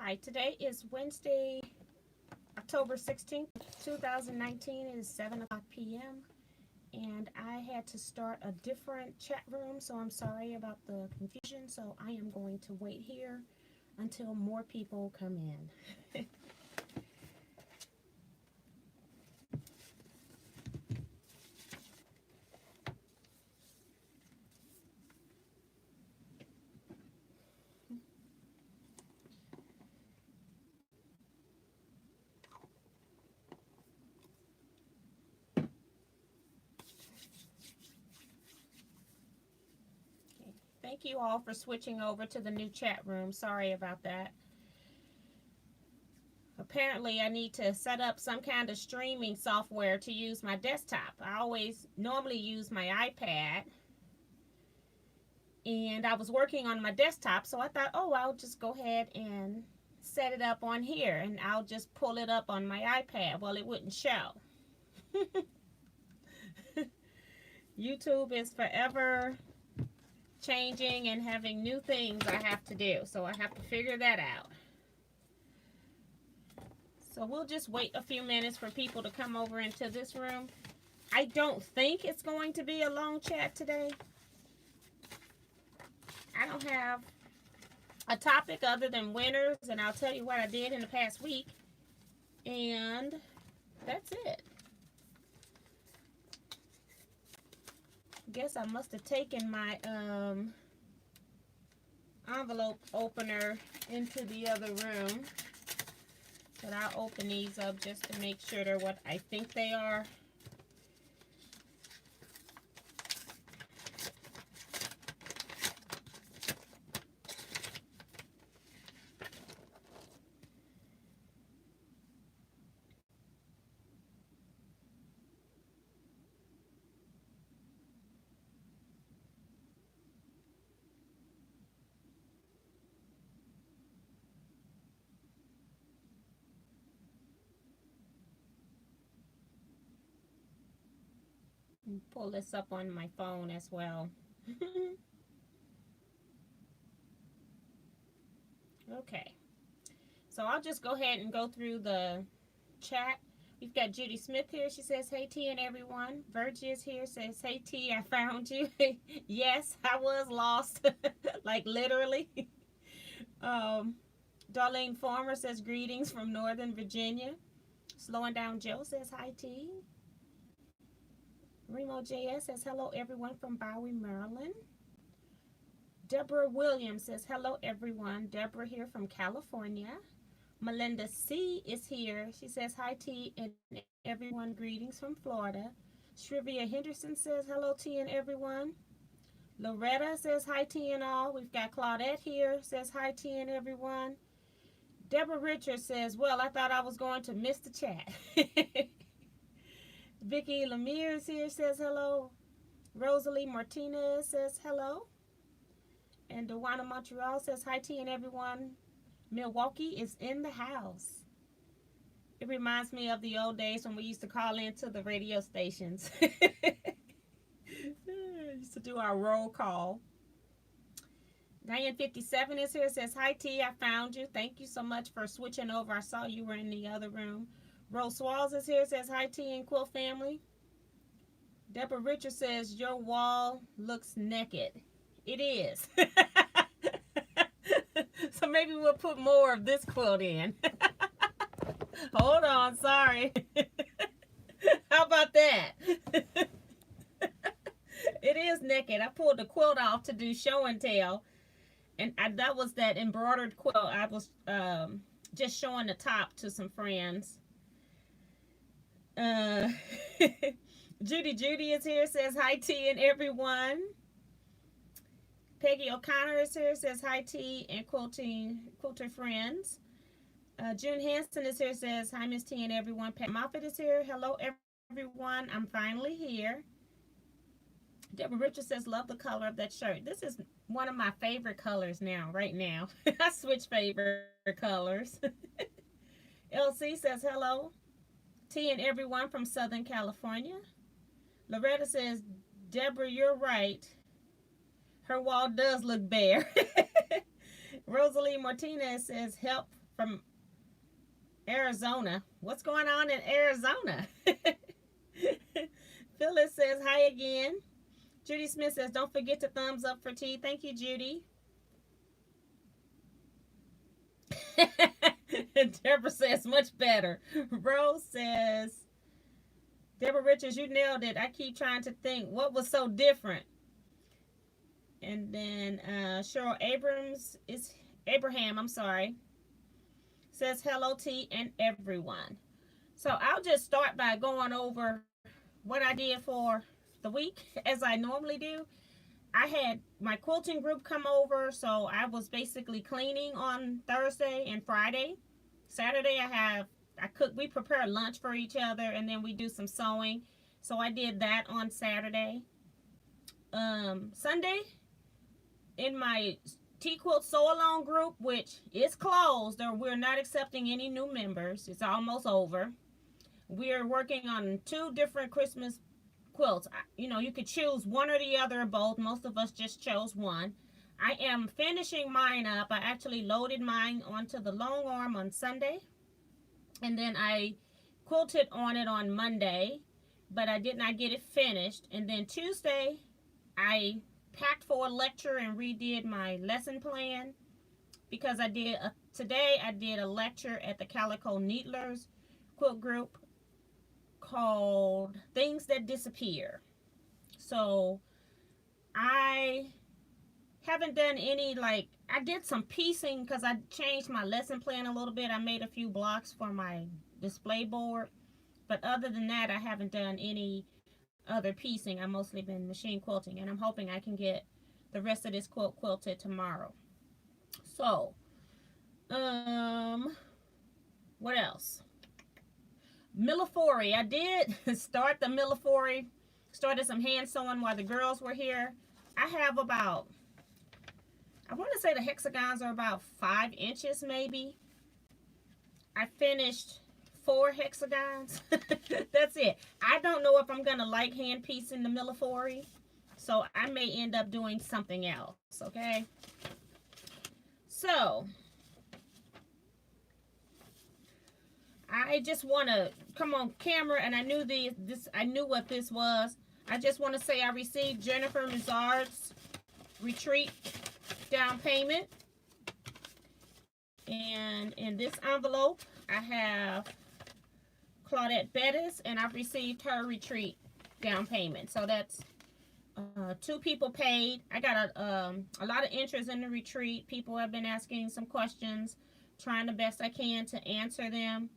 Hi, today is Wednesday, October 16th, 2019. It is 7 o'clock p.m. and I had to start a different chat room, so I'm sorry about the confusion. So I am going to wait here until more people come in. Thank you all for switching over to the new chat room. Sorry about that. Apparently, I need to set up some kind of streaming software to use my desktop. I always normally use my iPad. And I was working on my desktop, so I thought, oh, I'll just go ahead and set it up on here. And I'll just pull it up on my iPad. Well, it wouldn't show. YouTube is forever changing and having new things I have to do, so I have to figure that out. So we'll just wait a few minutes for people to come over into this room. I don't think it's going to be a long chat today. I don't have a topic other than winners, and I'll tell you what I did in the past week, and that's it. Guess I must have taken my envelope opener into the other room. But I'll open these up just to make sure they're what I think they are. Pull this up on my phone as well. Okay, so I'll just go ahead and go through the chat. We've got Judy Smith here. She says, hey T and everyone. Virgie is here, says, hey T, I found you. Yes, I was lost. Like literally. Darlene Farmer says, greetings from Northern Virginia. Slowing Down Joe says, hi T. Remo JS says, hello everyone from Bowie, Maryland. Deborah Williams says, hello everyone. Deborah here from California. Melinda C is here. She says, hi T and everyone. Greetings from Florida. Shrivia Henderson says, hello T and everyone. Loretta says, hi T and all. We've got Claudette here. Says, hi T and everyone. Deborah Richards says, well, I thought I was going to miss the chat. Vicky Lemire is here, says hello. Rosalie Martinez says hello. And Dewana Montreal says hi T and everyone. Milwaukee is in the house. It reminds me of the old days when we used to call into the radio stations. Used to do our roll call. Diane 57 is here, says hi T, I found you. Thank you so much for switching over. I saw you were in the other room. Rose Swalls is here, says hi T and Quill family. Deborah Richards says your wall looks naked. It is. So maybe we'll put more of this quilt in. Hold on, sorry. How about that? It is naked. I pulled the quilt off to do show and tell. And that was that embroidered quilt. I was just showing the top to some friends. Judy is here, says hi T and everyone. Peggy O'Connor is here, says hi T and quilter friends. June Hanson is here, says hi Miss T and everyone. Pat Moffitt is here. Hello everyone. I'm finally here. Deborah Richards says, love the color of that shirt. This is one of my favorite colors now, right now. I switch favorite colors. LC says hello. T and everyone from Southern California. Loretta says, Deborah, you're right. Her wall does look bare. Rosalie Martinez says, help from Arizona. What's going on in Arizona? Phyllis says hi again. Judy Smith says, don't forget to thumbs up for T. Thank you, Judy. Deborah says, much better. Rose says, Deborah Richards, you nailed it. I keep trying to think what was so different. And then Cheryl Abraham, I'm sorry, says hello T and everyone. So I'll just start by going over what I did for the week as I normally do. I had my quilting group come over, so I was basically cleaning on Thursday and Friday. Saturday we prepare lunch for each other, and then we do some sewing. So I did that on Saturday. Sunday, in my Teaquilts sew along group, which is closed, or we're not accepting any new members. It's almost over. We're working on 2 different Christmas quilts. You could choose one or the other or both. Most of us just chose one. I am finishing mine up. I actually loaded mine onto the long arm on Sunday, and then I quilted on it on Monday, but I did not get it finished. And then Tuesday, I packed for a lecture and redid my lesson plan, because today I did a lecture at the Calico Needlers quilt group called Things That Disappear. So I haven't done any, I did some piecing because I changed my lesson plan a little bit. I made a few blocks for my display board, but other than that, I haven't done any other piecing. I've mostly been machine quilting, and I'm hoping I can get the rest of this quilt quilted tomorrow. So what else? Millefory. I did start the Millefory. Started some hand sewing while the girls were here. I have about, I want to say the hexagons are about 5 inches maybe. I finished 4 hexagons. That's it. I don't know if I'm going to like hand piecing the Millefory, so I may end up doing something else, okay? So I just want to come on camera, and I knew I knew what this was. I just want to say I received Jennifer Mizard's retreat down payment, and in this envelope I have Claudette Bettis, and I've received her retreat down payment. So that's 2 people paid. I got a lot of interest in the retreat. People have been asking some questions, trying the best I can to answer them.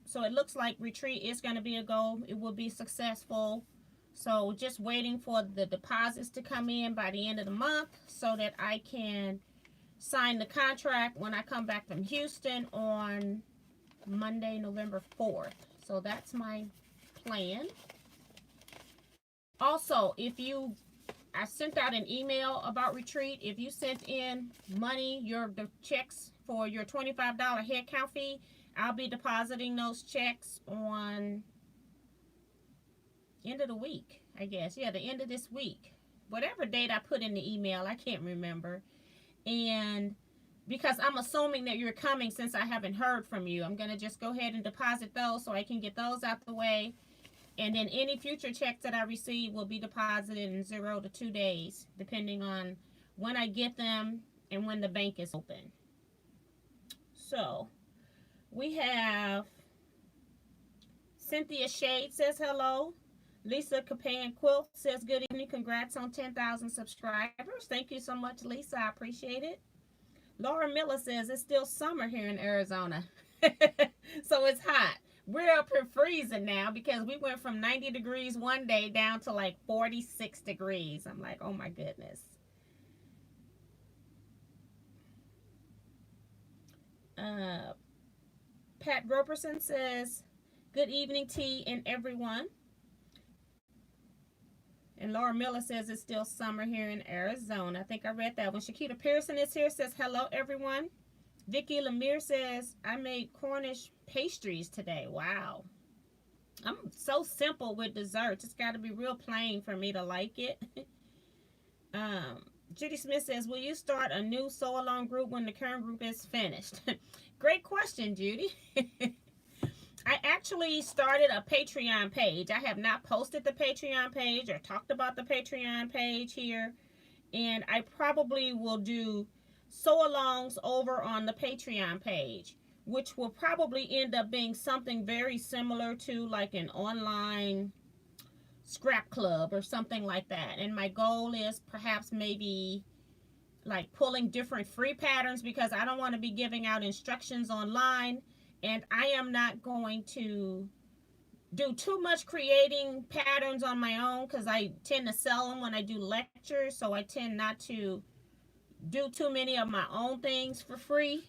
So it looks like retreat is going to be a go. It will be successful. So just waiting for the deposits to come in by the end of the month so that I can sign the contract when I come back from Houston on Monday, November 4th. So that's my plan. Also, I sent out an email about retreat. If you sent in money, the checks for your $25 head count fee, I'll be depositing those checks on end of the week, I guess. Yeah, the end of this week. Whatever date I put in the email, I can't remember. And because I'm assuming that you're coming, since I haven't heard from you, I'm going to just go ahead and deposit those so I can get those out the way. And then any future checks that I receive will be deposited in 0 to 2 days, depending on when I get them and when the bank is open. So we have Cynthia Shade says hello. Lisa Capan Quilt says good evening. Congrats on 10,000 subscribers. Thank you so much, Lisa. I appreciate it. Laura Miller says it's still summer here in Arizona. So it's hot. We're up here freezing now because we went from 90 degrees one day down to like 46 degrees. I'm like, oh my goodness. Pat Roberson says, good evening, T and everyone. And Laura Miller says it's still summer here in Arizona. I think I read that one. Shakita Pearson is here, says hello, everyone. Vicki Lemire says, I made Cornish pastries today. Wow. I'm so simple with desserts. It's got to be real plain for me to like it. Judy Smith says, will you start a new sew along group when the current group is finished? Great question, Judy. I actually started a Patreon page. I have not posted the Patreon page or talked about the Patreon page here. And I probably will do sew-alongs over on the Patreon page, which will probably end up being something very similar to like an online scrap club or something like that. And my goal is perhaps maybe like pulling different free patterns, because I don't want to be giving out instructions online, and I am not going to do too much creating patterns on my own because I tend to sell them when I do lectures, so I tend not to do too many of my own things for free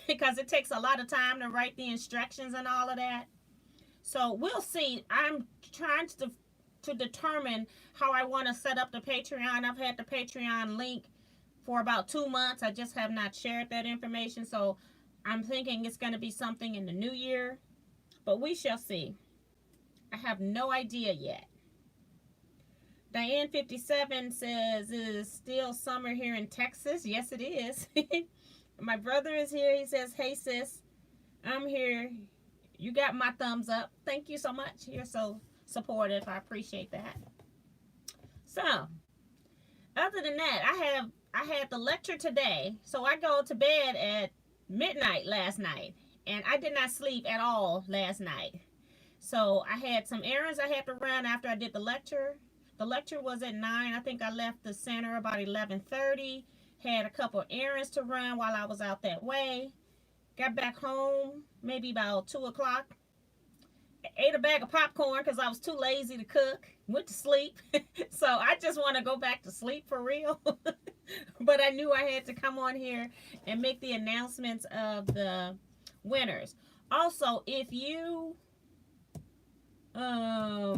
because it takes a lot of time to write the instructions and all of that. So we'll see. I'm trying to determine how I want to set up the Patreon. I've had the Patreon link for about 2 months. I just have not shared that information, so I'm thinking it's going to be something in the new year, but we shall see. I have no idea yet. Diane 57 says, it is still summer here in Texas. Yes, it is. My brother is here. He says, hey, sis, I'm here. You got my thumbs up. Thank you so much. You're so supportive. I appreciate that. So, other than that, I had the lecture today. So I go to bed at midnight last night, and I did not sleep at all last night. So I had some errands I had to run after I did the lecture. The lecture was at 9. I think I left the center about 11:30. Had a couple errands to run while I was out that way. Got back home maybe about 2 o'clock. Ate a bag of popcorn because I was too lazy to cook. Went to sleep. So I just want to go back to sleep for real. But I knew I had to come on here and make the announcements of the winners. Also, if you have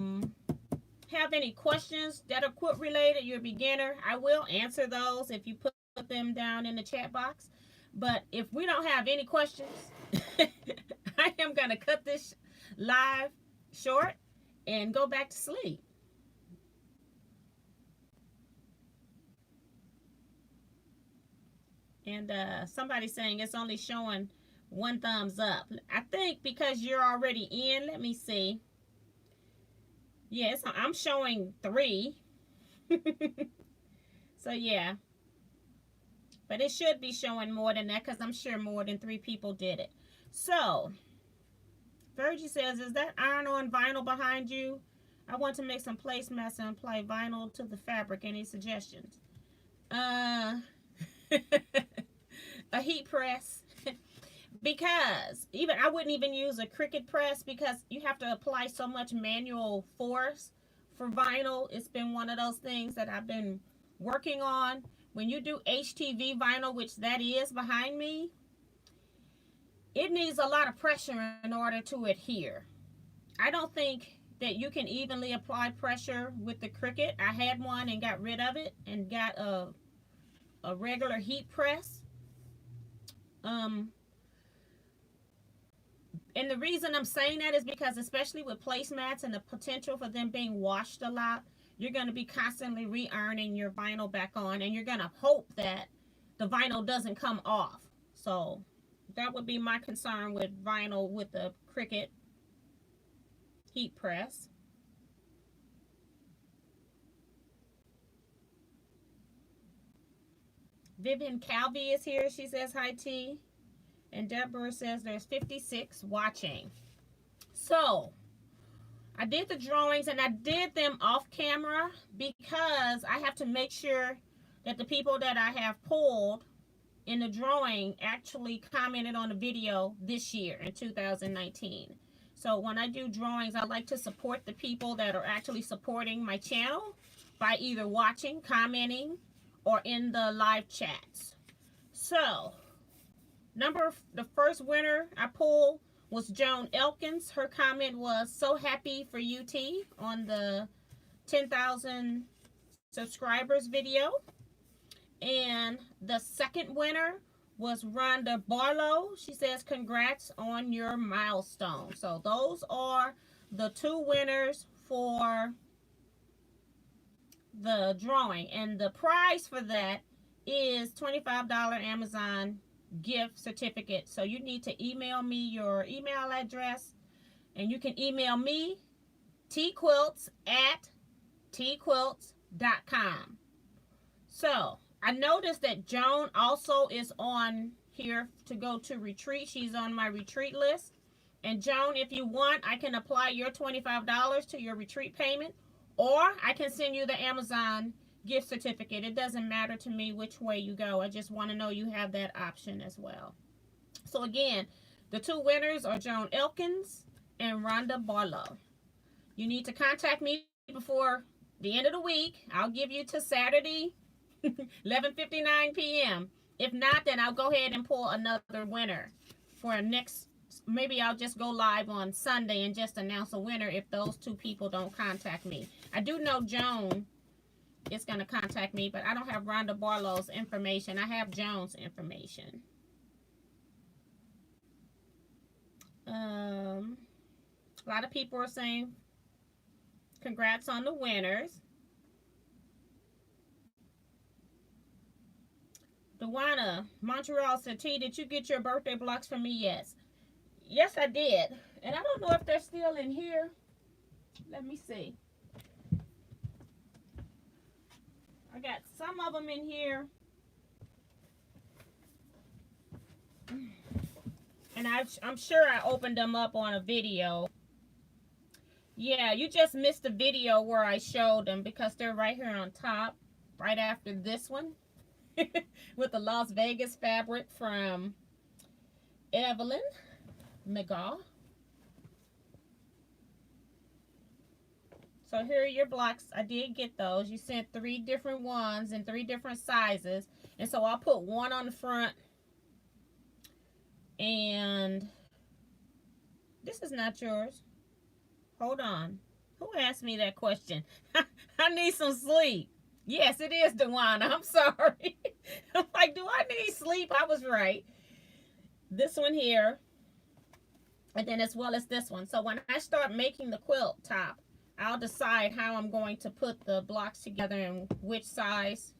any questions that are quilt related, you're a beginner, I will answer those if you put them down in the chat box. But if we don't have any questions, I am going to cut this live short and go back to sleep. And somebody's saying it's only showing 1 thumbs up. I think because you're already in, let me see. Yes, I'm showing 3. So yeah. But it should be showing more than that because I'm sure more than 3 people did it. So, Virgie says, is that iron-on vinyl behind you? I want to make some placemats and apply vinyl to the fabric. Any suggestions? A heat press. Because even I wouldn't even use a Cricut press because you have to apply so much manual force for vinyl. It's been one of those things that I've been working on. When you do HTV vinyl, which that is behind me, it needs a lot of pressure in order to adhere. I don't think that you can evenly apply pressure with the Cricut. I had one and got rid of it and got a regular heat press. And the reason I'm saying that is because especially with placemats and the potential for them being washed a lot, you're going to be constantly re-ironing your vinyl back on, and you're going to hope that the vinyl doesn't come off. So that would be my concern with vinyl with the Cricut heat press. Vivian Calvi is here. She says hi, T. And Deborah says there's 56 watching. So I did the drawings and I did them off camera because I have to make sure that the people that I have pulled in the drawing actually commented on the video this year in 2019. So when I do drawings, I like to support the people that are actually supporting my channel by either watching, commenting, or in the live chats. So the first winner I pulled was Joan Elkins. Her comment was, so happy for UT on the 10,000 subscribers video. And the second winner was Rhonda Barlow. She says, congrats on your milestone. So those are the 2 winners for the drawing, and the prize for that is $25 Amazon gift certificate. So you need to email me your email address, and you can email me Teaquilts at teaquilts.com. So I noticed that Joan also is on here to go to retreat. She's on my retreat list. And Joan, if you want, I can apply your $25 to your retreat payment, or I can send you the Amazon gift certificate. It doesn't matter to me which way you go. I just want to know you have that option as well. So again, the two winners are Joan Elkins and Rhonda Barlow. You need to contact me before the end of the week. I'll give you to Saturday, 11:59 p.m. If not, then I'll go ahead and pull another winner for next. Maybe I'll just go live on Sunday and just announce a winner if those two people don't contact me. I do know Joan is going to contact me, but I don't have Rhonda Barlow's information. I have Joan's information. A lot of people are saying congrats on the winners. Dewana Montreal said, T, did you get your birthday blocks from me? Yes. Yes, I did. And I don't know if they're still in here. Let me see. I got some of them in here. And I'm sure I opened them up on a video. Yeah, you just missed the video where I showed them because they're right here on top, right after this one. With the Las Vegas fabric from Evelyn McGaw. So here are your blocks. I did get those. You sent 3 different ones in 3 different sizes. And so I'll put one on the front. And this is not yours. Hold on. Who asked me that question? I need some sleep. Yes, it is Dewana. I'm sorry. I'm like, do I need sleep? I was right. This one here. And then as well as this one. So when I start making the quilt top, I'll decide how I'm going to put the blocks together and which size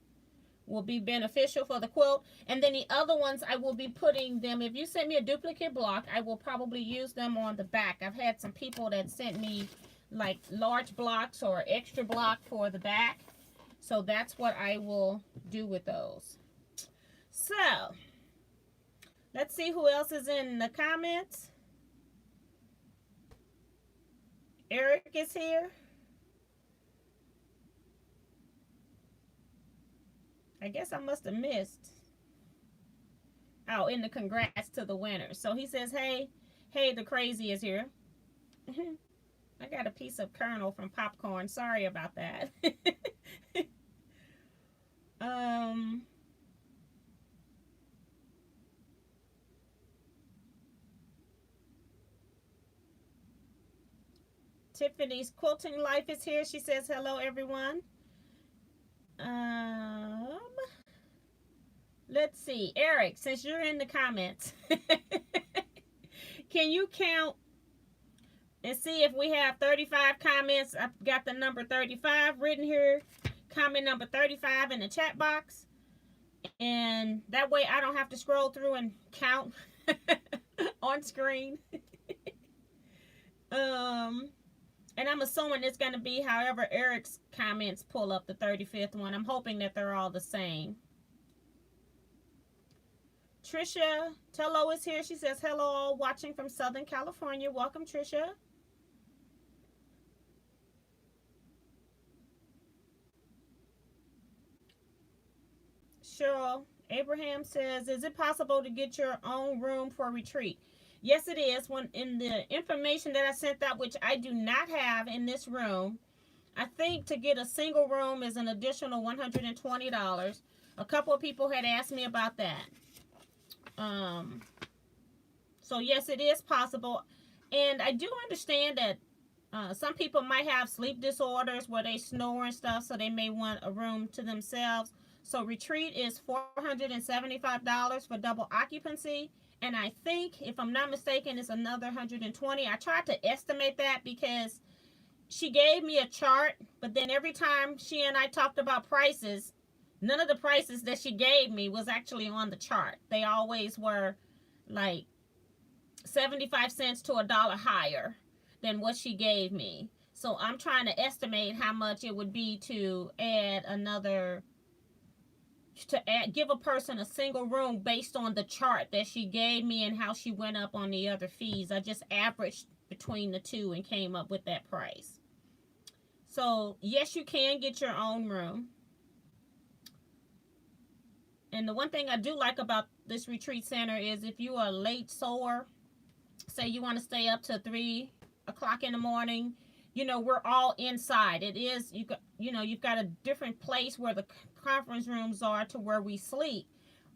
will be beneficial for the quilt. And then the other ones, I will be putting them, if you send me a duplicate block, I will probably use them on the back. I've had some people that sent me like large blocks or extra block for the back. So that's what I will do with those. So, let's see who else is in the comments. Eric is here. I guess I must have missed. Oh, in the congrats to the winners. So he says, hey, the crazy is here. I got a piece of kernel from popcorn. Sorry about that. Tiffany's Quilting Life is here. She says, hello, everyone. Let's see. Eric, since you're in the comments, can you count and see if we have 35 comments? I've got the number 35 written here. Comment number 35 in the chat box. And that way I don't have to scroll through and count on screen. And I'm assuming it's going to be however Eric's comments pull up the 35th one. I'm hoping that they're all the same. Trisha Tello is here. She says, hello, all watching from Southern California. Welcome, Trisha. Cheryl Abraham says, is it possible to get your own room for retreat? Yes, it is. When in the information that I sent out, which I do not have in this room, I think to get a single room is an additional $120. A couple of people had asked me about that. So yes, it is possible. And I do understand that some people might have sleep disorders where they snore and stuff, so they may want a room to themselves. So retreat is $475 for double occupancy. And I think, if I'm not mistaken, it's another $120. I tried to estimate that because she gave me a chart, but then every time she and I talked about prices, none of the prices that she gave me was actually on the chart. They always were like 75 cents to $1 higher than what she gave me. So I'm trying to estimate how much it would be to add another, give a person a single room based on the chart that she gave me and how she went up on the other fees. I just averaged between the two and came up with that price. So yes, you can get your own room. And the one thing I do like about this retreat center is if you are a late sower, say you want to stay up to 3 o'clock in the morning, we're all inside. It is, you've got a different place where the conference rooms are to where we sleep,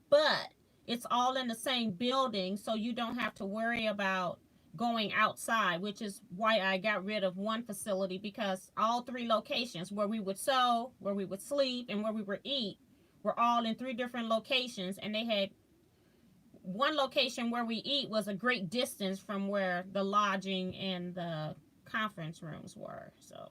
but it's all in the same building, so you don't have to worry about going outside, which is why I got rid of one facility, because all 3 locations where we would sew, where we would sleep, and where we would eat were all in 3 different locations, and they had one location where we eat was a great distance from where the lodging and the conference rooms were. So,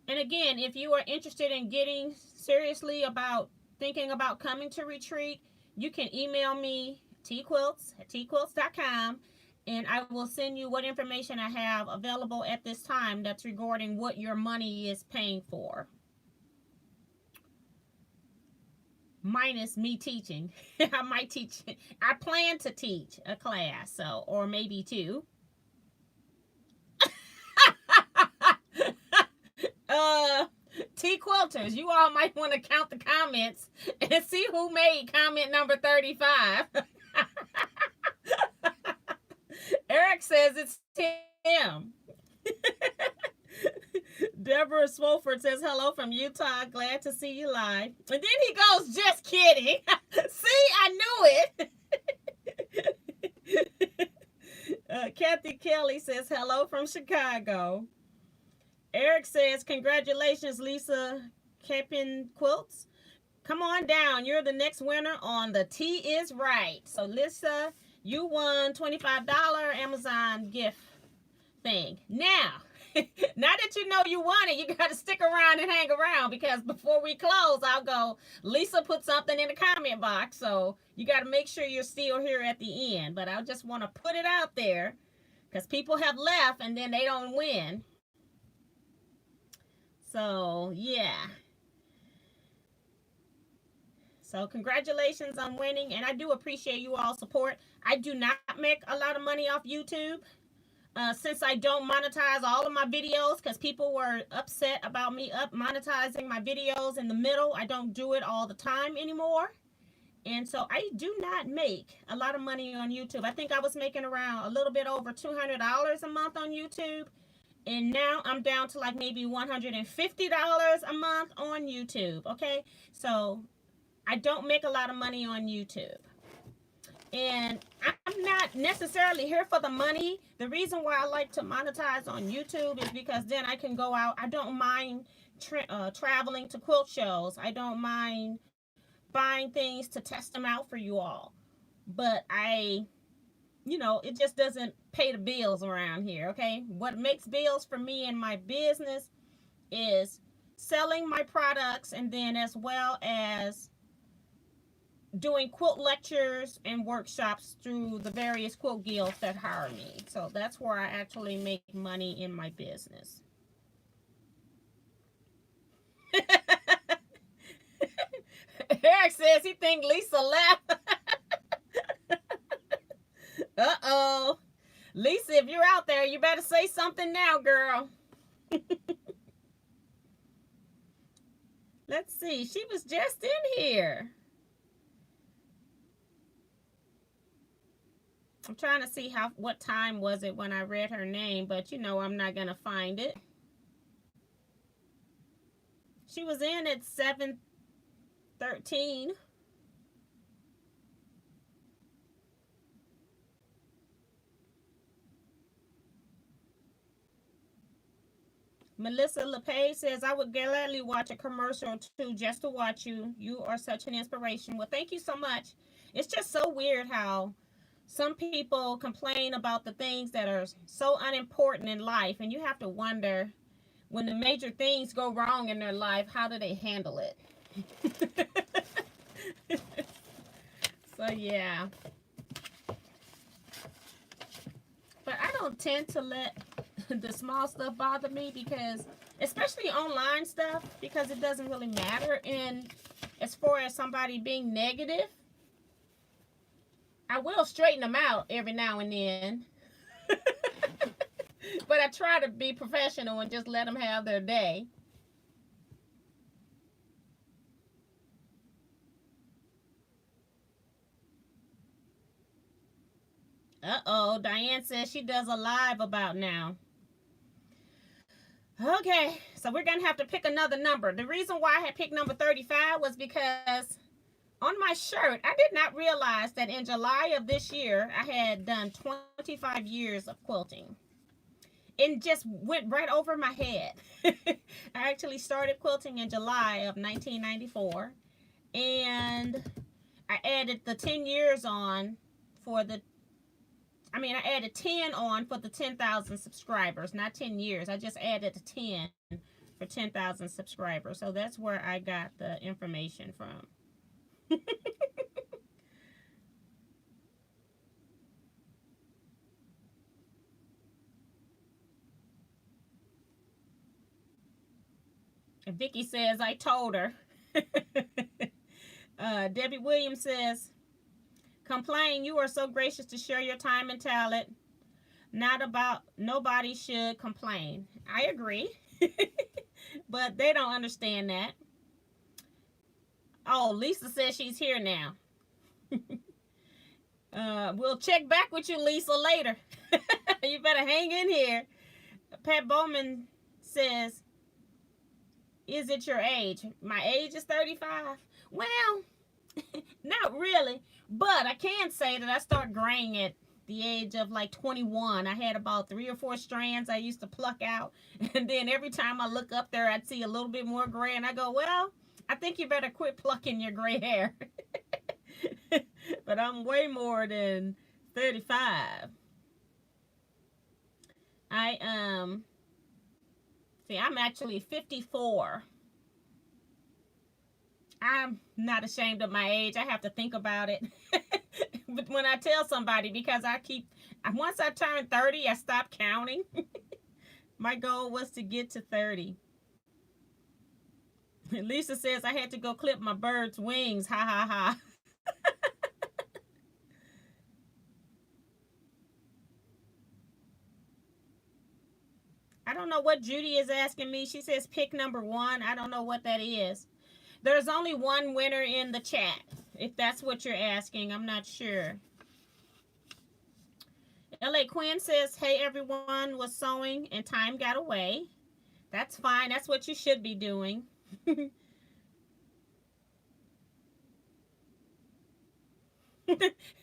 and again, if you are interested in getting seriously about thinking about coming to retreat, you can email me, Teaquilts at teaquilts.com, and I will send you what information I have available at this time that's regarding what your money is paying for. Minus me teaching. I might teach. I plan to teach a class, so, or maybe 2. Teaquilters, you all might want to count the comments and see who made comment number 35. Eric says it's him. Deborah Swofford says hello from Utah. Glad to see you live. And then he goes, just kidding. See, I knew it. Kathy Kelly says hello from Chicago. Eric says, congratulations, Lisa Teaquilts. Come on down. You're the next winner on the Tea is Right. So, Lisa, you won $25 Amazon gift thing. Now, now that you know you won it, you got to stick around and hang around, because before we close, I'll go, Lisa put something in the comment box. So you got to make sure you're still here at the end. But I just want to put it out there, because people have left and then they don't win. So, yeah. So congratulations on winning. And I do appreciate you all support. I do not make a lot of money off YouTube. Since I don't monetize all of my videos, because people were upset about me monetizing my videos in the middle. I don't do it all the time anymore. And so I do not make a lot of money on YouTube. I think I was making around a little bit over $200 a month on YouTube. And now I'm down to like maybe $150 a month on YouTube. Okay. So I don't make a lot of money on YouTube. And I'm not necessarily here for the money. The reason why I like to monetize on YouTube is because then I can go out. I don't mind traveling to quilt shows. I don't mind buying things to test them out for you all. But it just doesn't pay the bills around here, okay? What makes bills for me in my business is selling my products, and then as well as doing quilt lectures and workshops through the various quilt guilds that hire me. So that's where I actually make money in my business. Eric says he think Lisa left. Uh-oh. Lisa, if you're out there, you better say something now, girl. Let's see. She was just in here. I'm trying to see what time was it when I read her name, but I'm not going to find it. She was in at 7:13. Melissa LePage says, I would gladly watch a commercial too, just to watch you. You are such an inspiration. Well, thank you so much. It's just so weird how some people complain about the things that are so unimportant in life, and you have to wonder, when the major things go wrong in their life, how do they handle it? So yeah, but I don't tend to let the small stuff bother me, because especially online stuff, because it doesn't really matter. And as far as somebody being negative, I will straighten them out every now and then. But I try to be professional and just let them have their day. Uh-oh, Diane says she does a live about now. Okay, so we're going to have to pick another number. The reason why I had picked number 35 was because on my shirt, I did not realize that in July of this year, I had done 25 years of quilting. It just went right over my head. I actually started quilting in July of 1994, and I added the 10 years on for the, I added 10 on for the 10,000 subscribers, not 10 years. I just added the 10 for 10,000 subscribers. So that's where I got the information from. And Vicky says, I told her. Debbie Williams says, complain, you are so gracious to share your time and talent. Not about, nobody should complain. I agree. But they don't understand that. Oh, Lisa says she's here now. We'll check back with you, Lisa, later. You better hang in here. Pat Bowman says, is it your age? My age is 35. Well, not really. But I can say that I start graying at the age of like 21. I had about 3 or 4 strands I used to pluck out. And then every time I look up there, I'd see a little bit more gray. And I go, well, I think you better quit plucking your gray hair. But I'm way more than 35. I'm actually 54. I'm not ashamed of my age. I have to think about it. But when I tell somebody, because once I turned 30, I stopped counting. My goal was to get to 30. Lisa says I had to go clip my bird's wings. Ha ha ha. I don't know what Judy is asking me. She says pick number 1. I don't know what that is. There's only one winner in the chat, if that's what you're asking. I'm not sure. LA Quinn says, hey, everyone was sewing and time got away. That's fine. That's what you should be doing.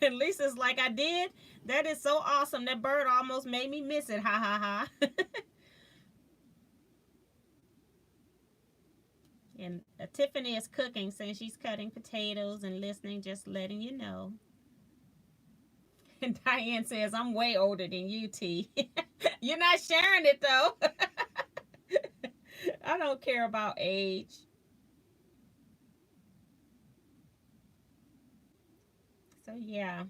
And Lisa's like, I did? That is so awesome. That bird almost made me miss it. Ha, ha, ha. And Tiffany is cooking, saying she's cutting potatoes and listening, just letting you know. And Diane says, I'm way older than you, T. You're not sharing it, though. I don't care about age. So, yeah.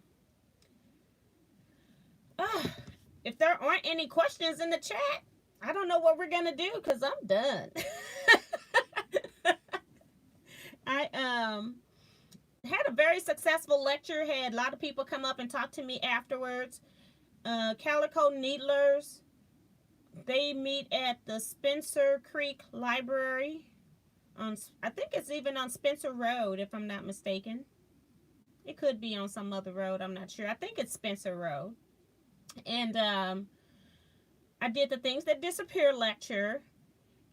If there aren't any questions in the chat, I don't know what we're going to do, because I'm done. I had a very successful lecture. Had a lot of people come up and talk to me afterwards. Calico Needlers, they meet at the Spencer Creek Library. I think it's even on Spencer Road, if I'm not mistaken. It could be on some other road. I'm not sure. I think it's Spencer Road. And I did the Things That Disappear lecture.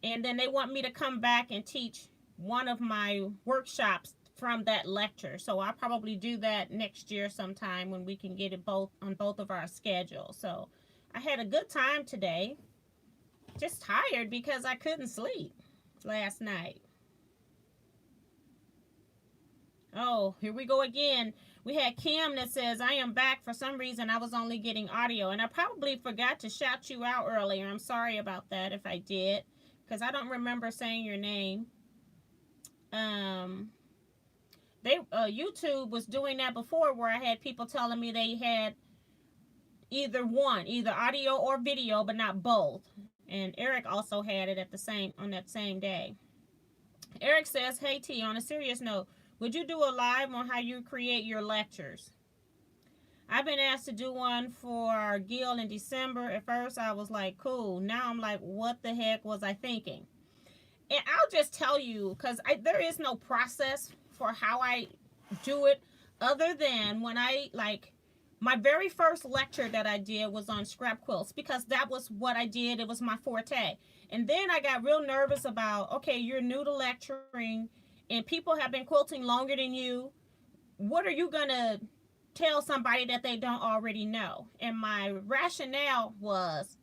And then they want me to come back and teach one of my workshops from that lecture. So I'll probably do that next year sometime when we can get it both on both of our schedules. So I had a good time today. Just tired because I couldn't sleep last night. Oh, here we go again. We had Kim that says, I am back. For some reason, I was only getting audio. And I probably forgot to shout you out earlier. I'm sorry about that if I did, because I don't remember saying your name. Um, YouTube was doing that before, where I had people telling me they had either audio or video, but not both. And Eric also had it on that same day. Eric says, "Hey T, on a serious note, would you do a live on how you create your lectures? I've been asked to do one for Gil in December. At first, I was like, cool. Now I'm like, what the heck was I thinking?" And I'll just tell you, because there is no process for how I do it, other than when my very first lecture that I did was on scrap quilts, because that was what I did. It was my forte. And then I got real nervous about, okay, you're new to lecturing and people have been quilting longer than you. What are you going to tell somebody that they don't already know? And my rationale was,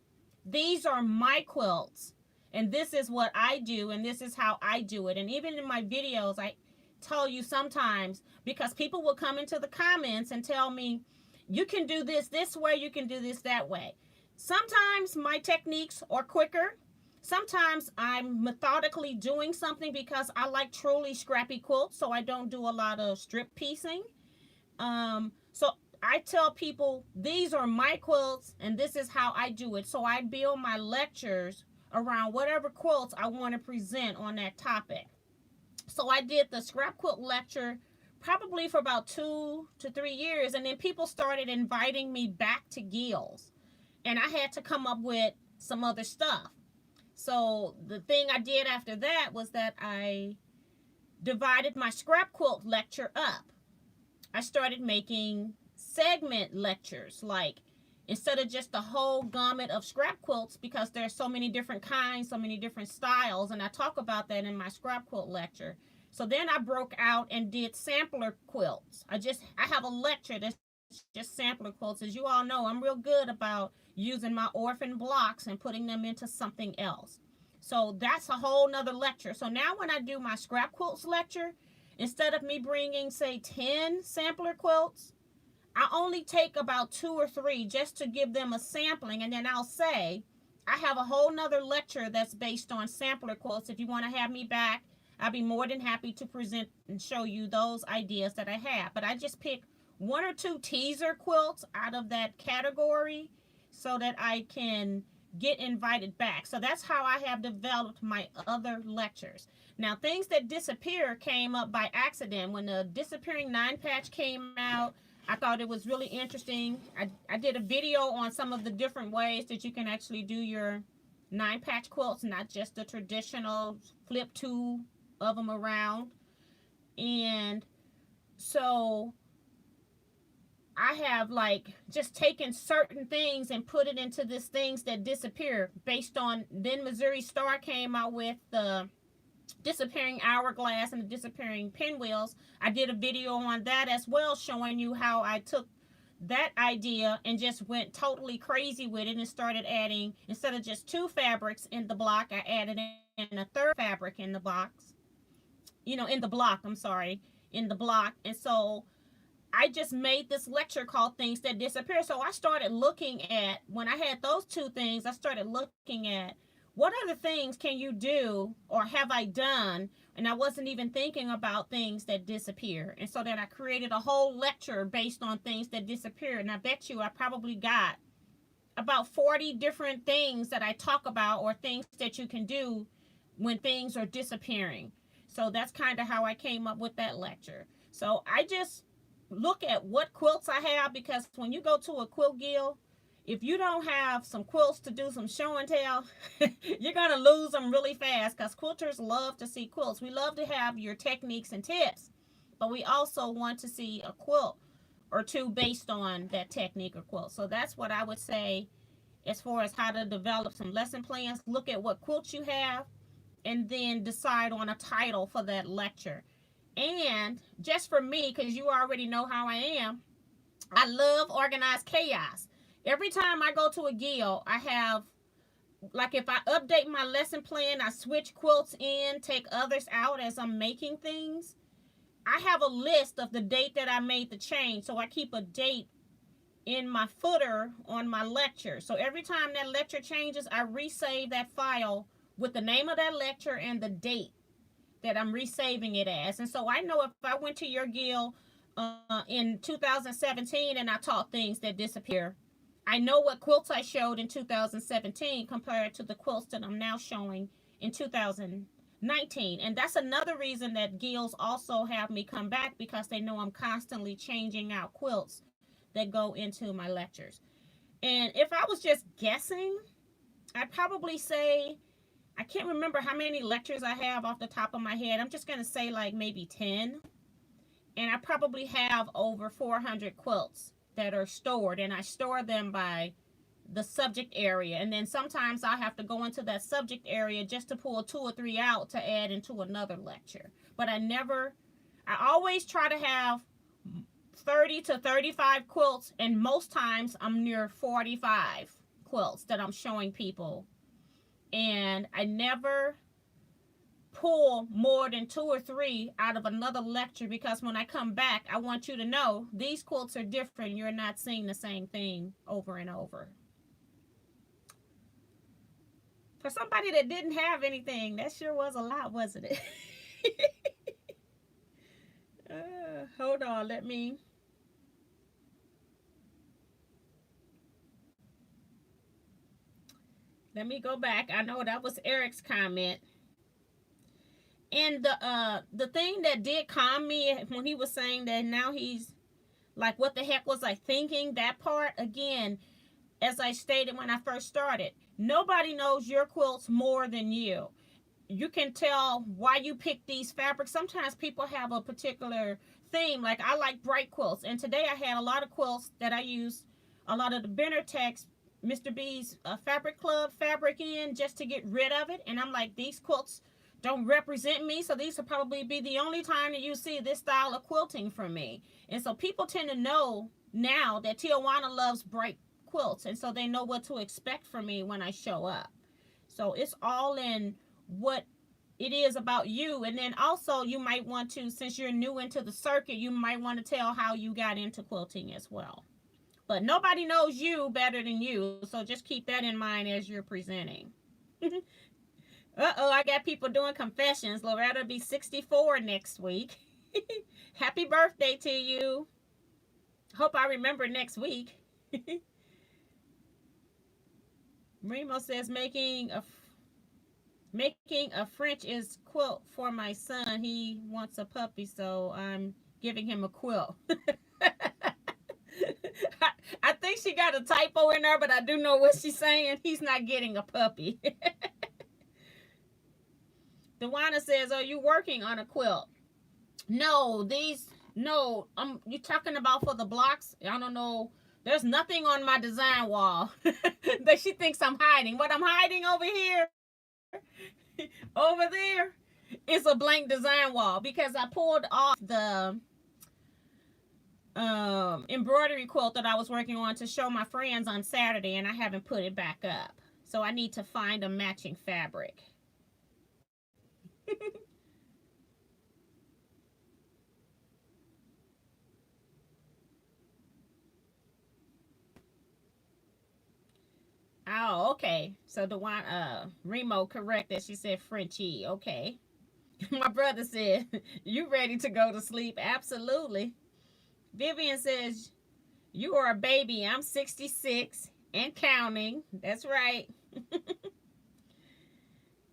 these are my quilts and this is what I do and this is how I do it. And even in my videos, I tell you sometimes, because people will come into the comments and tell me, you can do this way, you can do this that way. Sometimes my techniques are quicker. Sometimes I'm methodically doing something because I like truly scrappy quilts, so I don't do a lot of strip piecing. So I tell people, these are my quilts and this is how I do it. So I build my lectures around whatever quilts I want to present on that topic. So I did the scrap quilt lecture probably for about 2 to 3 years, and then people started inviting me back to Gil's, and I had to come up with some other stuff. So the thing I did after that was that I divided my scrap quilt lecture up. I started making segment lectures, like instead of just the whole gamut of scrap quilts, because there's so many different kinds, so many different styles, and I talk about that in my scrap quilt lecture. So then I broke out and did sampler quilts. I have a lecture that's just sampler quilts. As you all know, I'm real good about using my orphan blocks and putting them into something else. So that's a whole nother lecture. So now when I do my scrap quilts lecture, instead of me bringing, say, 10 sampler quilts, I only take about 2 or 3 just to give them a sampling. And then I'll say, I have a whole nother lecture that's based on sampler quilts. If you want to have me back, I'll be more than happy to present and show you those ideas that I have. But I just pick 1 or 2 teaser quilts out of that category so that I can get invited back. So that's how I have developed my other lectures. Now, things that disappear came up by accident. When the Disappearing 9-patch came out, I thought it was really interesting. I did a video on some of the different ways that you can actually do your 9-patch quilts, not just the traditional flip 2 of them around. And so I have just taken certain things and put it into this things that disappear based on, then Missouri Star came out with the Disappearing Hourglass and the Disappearing Pinwheels. I did a video on that as well, showing you how I took that idea and just went totally crazy with it and started adding, instead of just 2 fabrics in the block, I added in a 3rd fabric in the box. In the block, in the block. And so I just made this lecture called Things That Disappear. So I started looking at, when I had those 2 things, I started looking at what other things can you do or have I done? And I wasn't even thinking about things that disappear. And so then I created a whole lecture based on things that disappear. And I bet you I probably got about 40 different things that I talk about, or things that you can do when things are disappearing. So that's kind of how I came up with that lecture. So I just look at what quilts I have, because when you go to a quilt guild, if you don't have some quilts to do some show and tell, you're going to lose them really fast, because quilters love to see quilts. We love to have your techniques and tips, but we also want to see a quilt or 2 based on that technique or quilt. So that's what I would say as far as how to develop some lesson plans. Look at what quilts you have and then decide on a title for that lecture. And just for me, because you already know how I am, I love organized chaos. Every time I go to a guild, I have, if I update my lesson plan, I switch quilts in, take others out as I'm making things. I have a list of the date that I made the change. So I keep a date in my footer on my lecture. So every time that lecture changes, I resave that file with the name of that lecture and the date that I'm resaving it as. And so I know if I went to your guild in 2017 and I taught things that disappear, I know what quilts I showed in 2017 compared to the quilts that I'm now showing in 2019. And that's another reason that guilds also have me come back, because they know I'm constantly changing out quilts that go into my lectures. And if I was just guessing, I'd probably say, I can't remember how many lectures I have off the top of my head. I'm just going to say like maybe 10. And I probably have over 400 quilts that are stored, and I store them by the subject area. And then sometimes I have to go into that subject area just to pull 2 or 3 out to add into another lecture. But I always try to have 30 to 35 quilts, and most times I'm near 45 quilts that I'm showing people. And I never pull more than 2 or 3 out of another lecture, because when I come back, I want you to know these quilts are different. You're not seeing the same thing over and over. For somebody that didn't have anything, that sure was a lot, wasn't it? Hold on, let me go back. I know that was Eric's comment. And the thing that did calm me when he was saying that now he's like, what the heck was I thinking? That part, again, as I stated when I first started, nobody knows your quilts more than you. You can tell why you pick these fabrics. Sometimes people have a particular theme. Like, I like bright quilts. And today I had a lot of quilts that I use a lot of the Benartex Mr. B's Fabric Club fabric in, just to get rid of it. And I'm like, these quilts don't represent me, so these will probably be the only time that you see this style of quilting from me. And so people tend to know now that Teajuana loves bright quilts, and so they know what to expect from me when I show up. So it's all in what it is about you. And then also you might want to, since you're new into the circuit, you might want to tell how you got into quilting as well. But nobody knows you better than you, so just keep that in mind as you're presenting. Uh-oh, I got people doing confessions. Loretta will be 64 next week. Happy birthday to you. Hope I remember next week. Remo says making a French is quilt for my son. He wants a puppy, so I'm giving him a quilt. I think she got a typo in there, but I do know what she's saying. He's not getting a puppy. Dewana says, are you working on a quilt? No, you talking about for the blocks? I don't know. There's nothing on my design wall that she thinks I'm hiding. What I'm hiding over here, over there, is a blank design wall, because I pulled off the embroidery quilt that I was working on to show my friends on Saturday, and I haven't put it back up. So I need to find a matching fabric. Oh, okay. So the one Remo corrected. She said Frenchie. Okay. My brother said, you ready to go to sleep? Absolutely. Vivian says, you are a baby. I'm 66 and counting. That's right.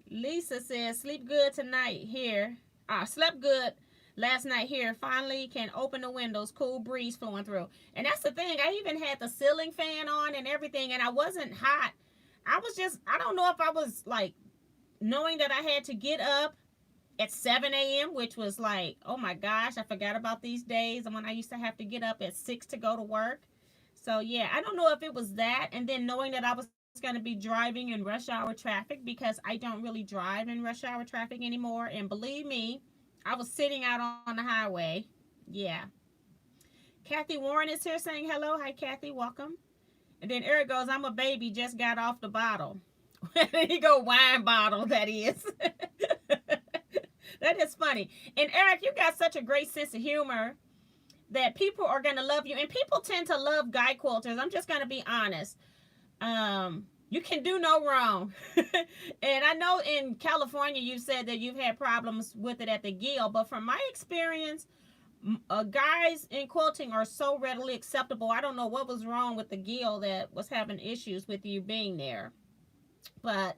Lisa says, sleep good tonight here. Slept good last night here. Finally can open the windows. Cool breeze flowing through. And that's the thing. I even had the ceiling fan on and everything, and I wasn't hot. I don't know if I was like knowing that I had to get up at 7 a.m., which was like, oh my gosh, I forgot about these days. And when I used to have to get up at 6 to go to work. So yeah, I don't know if it was that. And then knowing that I was going to be driving in rush hour traffic, because I don't really drive in rush hour traffic anymore. And believe me, I was sitting out on the highway. Yeah. Kathy Warren is here saying hello. Hi, Kathy. Welcome. And then Eric goes, I'm a baby, just got off the bottle. He go, wine bottle, that is. That is funny. And Eric, you got such a great sense of humor that people are going to love you. And people tend to love guy quilters. I'm just going to be honest. You can do no wrong. And I know in California you said that you've had problems with it at the Guild, but from my experience, guys in quilting are so readily acceptable. I don't know what was wrong with the Guild that was having issues with you being there, but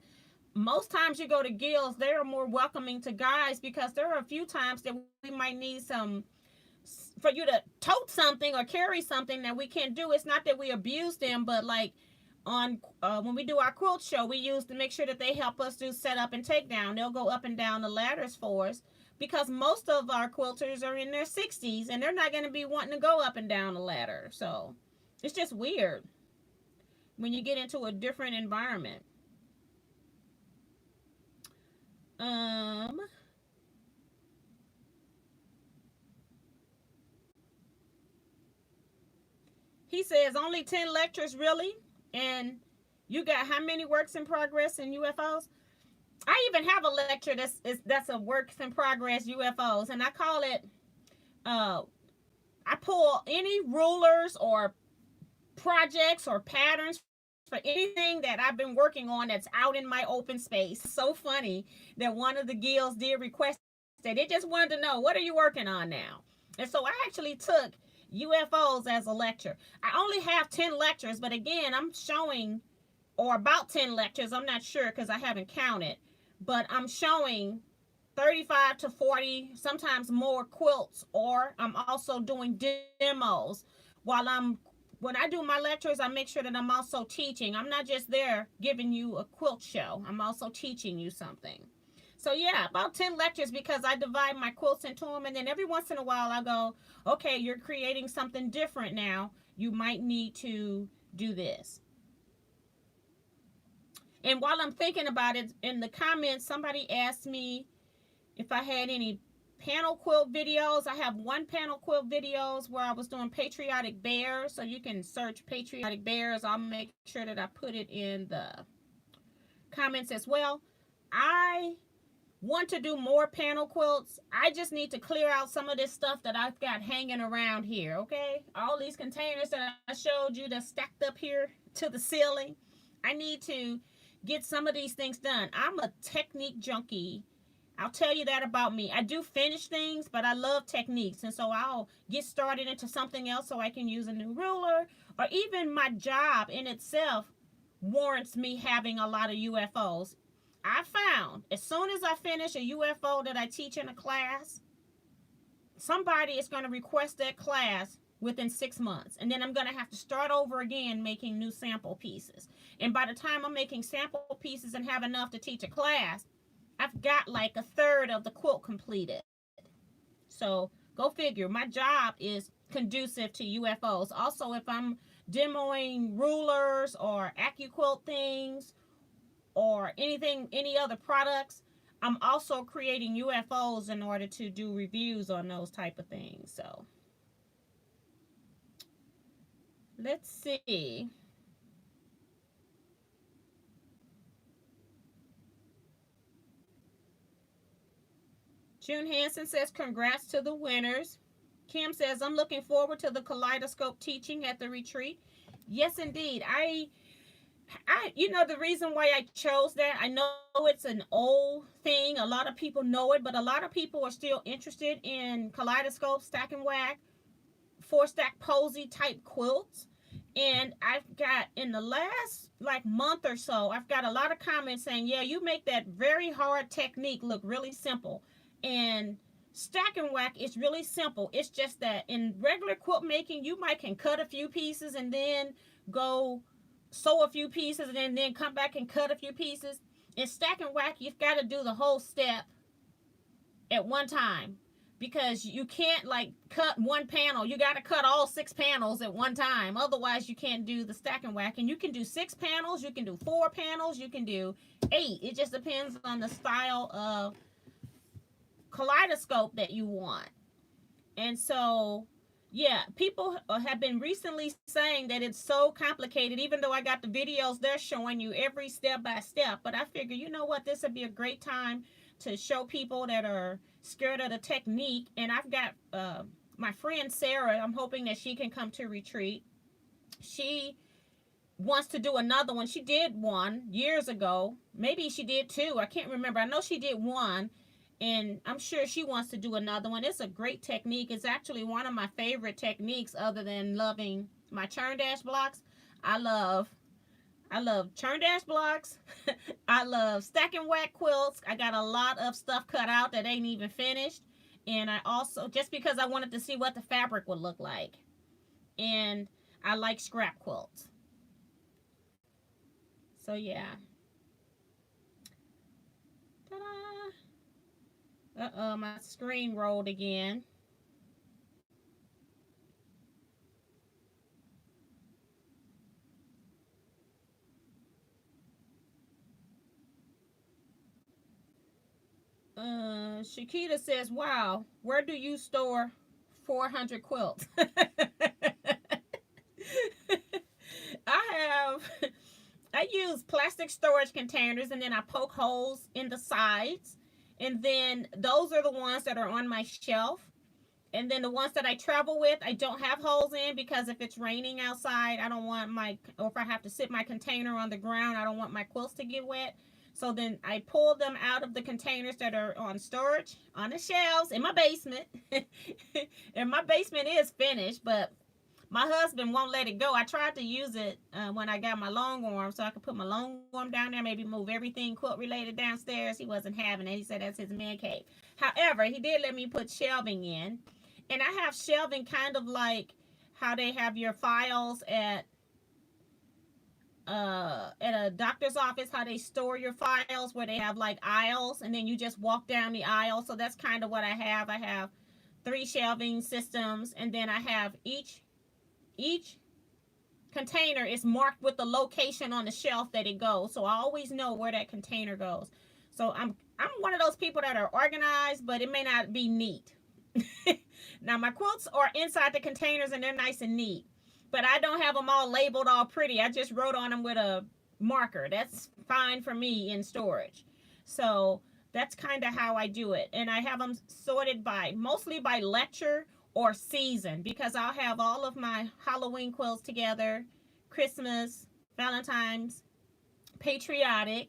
most times you go to guilds, they are more welcoming to guys because there are a few times that we might need some for you to tote something or carry something that we can't do. It's not that we abuse them, but like on when we do our quilt show, we use to make sure that they help us do set up and take down. They'll go up and down the ladders for us because most of our quilters are in their 60s and they're not going to be wanting to go up and down the ladder. So it's just weird when you get into a different environment. Um, he says only 10 lectures, really? And you got how many works in progress in UFOs? I even have a lecture that's a works in progress UFOs, and I call it. Uh, I pull any rulers or projects or patterns for anything that I've been working on that's out in my open space. So funny that one of the guilds did request that. They just wanted to know, what are you working on now? And so I actually took UFOs as a lecture. I only have 10 lectures, but again, I'm showing, or about 10 lectures, I'm not sure because I haven't counted, but I'm showing 35 to 40, sometimes more quilts, or I'm also doing demos while when I do my lectures, I make sure that I'm also teaching. I'm not just there giving you a quilt show. I'm also teaching you something. So yeah, about 10 lectures because I divide my quilts into them, and then every once in a while I go, okay, you're creating something different now. You might need to do this. And while I'm thinking about it, in the comments, somebody asked me if I had any panel quilt videos. I have one panel quilt videos where I was doing patriotic bears, so you can search patriotic bears. I'll make sure that I put it in the comments as well. I want to do more panel quilts. I just need to clear out some of this stuff that I've got hanging around here, okay? All these containers that I showed you that's stacked up here to the ceiling. I need to get some of these things done. I'm a technique junkie. I'll tell you that about me. I do finish things, but I love techniques. And so I'll get started into something else so I can use a new ruler. Or even my job in itself warrants me having a lot of UFOs. I found as soon as I finish a UFO that I teach in a class, somebody is going to request that class within 6 months. And then I'm going to have to start over again making new sample pieces. And by the time I'm making sample pieces and have enough to teach a class, I've got like a third of the quilt completed. So go figure. My job is conducive to UFOs. Also, if I'm demoing rulers or AccuQuilt things or anything, any other products, I'm also creating UFOs in order to do reviews on those type of things. So let's see. June Hansen says, congrats to the winners. Kim says, I'm looking forward to the kaleidoscope teaching at the retreat. Yes, indeed. You know, the reason why I chose that, I know it's an old thing. A lot of people know it, but a lot of people are still interested in kaleidoscope, stack and whack, 4-stack posy type quilts. And I've got, in the last like month or so, I've got a lot of comments saying, yeah, you make that very hard technique look really simple. And stack and whack is really simple. It's just that in regular quilt making, you might can cut a few pieces and then go sew a few pieces and then come back and cut a few pieces. In stack and whack, you've got to do the whole step at one time, because you can't like cut one panel. You got to cut all 6 panels at one time. Otherwise, you can't do the stack and whack. And you can do 6 panels, you can do 4 panels, you can do 8. It just depends on the style of kaleidoscope that you want. And so, yeah, people have been recently saying that it's so complicated, even though I got the videos there showing you every step by step. But I figure, you know what, this would be a great time to show people that are scared of the technique. And I've got my friend Sarah. I'm hoping that she can come to retreat. She wants to do another one. She did one years ago. Maybe she did two. I can't remember. I know she did one, and I'm sure she wants to do another one. It's a great technique. It's actually one of my favorite techniques, other than loving my churn dash blocks. I love churn dash blocks. I love stack and whack quilts. I got a lot of stuff cut out that ain't even finished. And I also, just because I wanted to see what the fabric would look like. And I like scrap quilts. So yeah. Ta-da! Uh-oh, my screen rolled again. Shakita says, wow, where do you store 400 quilts? I use plastic storage containers, and then I poke holes in the sides. And then those are the ones that are on my shelf. And then the ones that I travel with, I don't have holes in, because if it's raining outside, I don't want or if I have to sit my container on the ground, I don't want my quilts to get wet. So then I pull them out of the containers that are on storage on the shelves in my basement. And my basement is finished, but my husband won't let it go. I tried to use it when I got my long arm, so I could put my long arm down there, maybe move everything quilt related downstairs. He wasn't having it. He said that's his man cave. However, he did let me put shelving in. And I have shelving kind of like how they have your files at a doctor's office, how they store your files, where they have like aisles, and then you just walk down the aisle. So that's kind of what I have. I have 3 shelving systems, and then I have each container is marked with the location on the shelf that it goes. So I always know where that container goes. So I'm one of those people that are organized, but it may not be neat. Now my quilts are inside the containers and they're nice and neat, but I don't have them all labeled all pretty. I just wrote on them with a marker. That's fine for me in storage. So that's kind of how I do it. And I have them sorted mostly by lecture or season, because I'll have all of my Halloween quilts together, Christmas, Valentine's, patriotic,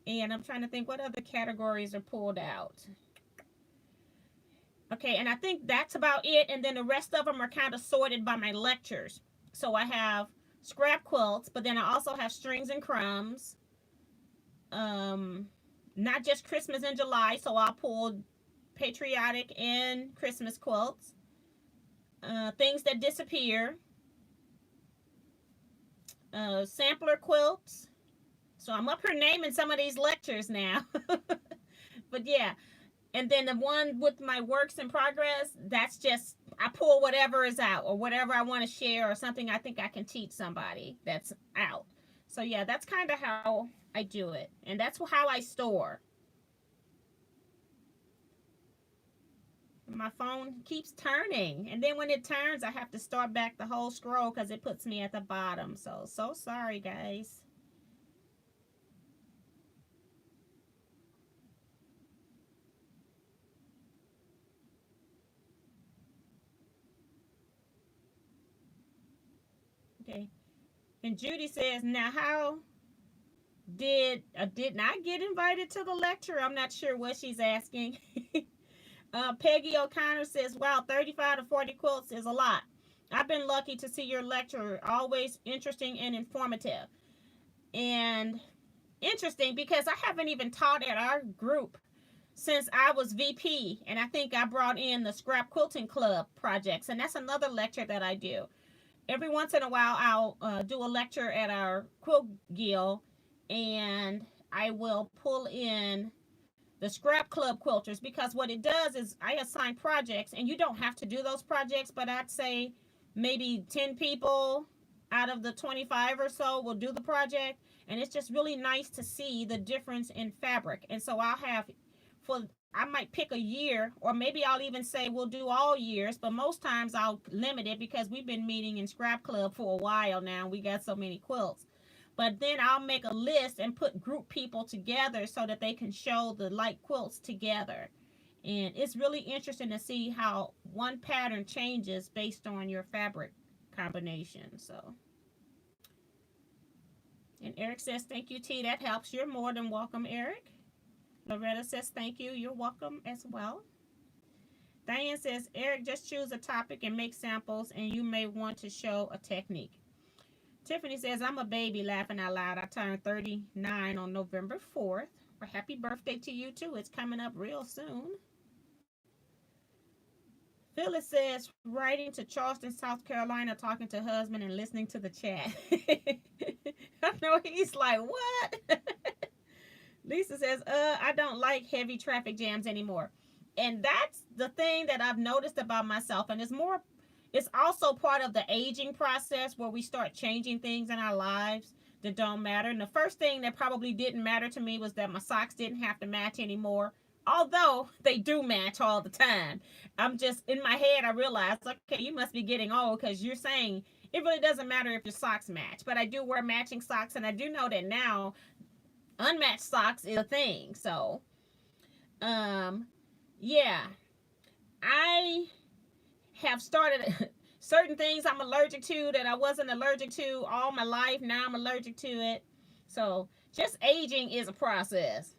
and I'm trying to think what other categories are pulled out. Okay, and I think that's about it. And then the rest of them are kind of sorted by my lectures. So I have scrap quilts, but then I also have strings and crumbs. Not just Christmas in July, so I'll pull patriotic and Christmas quilts. Things that disappear. Sampler quilts. So I'm up here naming some of these lectures now. But yeah. And then the one with my works in progress, that's just, I pull whatever is out, or whatever I want to share, or something I think I can teach somebody that's out. So yeah, that's kind of how I do it. And that's how I store. My phone keeps turning. And then when it turns, I have to start back the whole scroll because it puts me at the bottom. So sorry, guys. Okay. And Judy says, now how did not get invited to the lecture? I'm not sure what she's asking. Peggy O'Connor says, wow, 35 to 40 quilts is a lot. I've been lucky to see your lecture. Always interesting and informative. And interesting because I haven't even taught at our group since I was VP. And I think I brought in the Scrap Quilting Club projects. And that's another lecture that I do. Every once in a while, I'll do a lecture at our quilt guild, and I will pull in the Scrap Club quilters, because what it does is I assign projects, and you don't have to do those projects, but I'd say maybe 10 people out of the 25 or so will do the project, and it's just really nice to see the difference in fabric. And so I might pick a year, or maybe I'll even say we'll do all years, but most times I'll limit it because we've been meeting in Scrap Club for a while now. We got so many quilts. But then I'll make a list and put group people together so that they can show the light quilts together. And it's really interesting to see how one pattern changes based on your fabric combination. So, and Eric says, thank you, T. That helps. You're more than welcome, Eric. Loretta says, thank you. You're welcome as well. Diane says, Eric, just choose a topic and make samples, and you may want to show a technique. Tiffany says, I'm a baby, laughing out loud. I turned 39 on November 4th. Well, happy birthday to you, too. It's coming up real soon. Phyllis says, writing to Charleston, South Carolina, talking to husband and listening to the chat. I know he's like, what? Lisa says, I don't like heavy traffic jams anymore. And that's the thing that I've noticed about myself. And it's also part of the aging process where we start changing things in our lives that don't matter. And the first thing that probably didn't matter to me was that my socks didn't have to match anymore. Although they do match all the time. I'm just, in my head, I realized, okay, you must be getting old because you're saying it really doesn't matter if your socks match. But I do wear matching socks, and I do know that now unmatched socks is a thing. So, yeah, I have started certain things I'm allergic to that I wasn't allergic to all my life. Now I'm allergic to it. So, just aging is a process.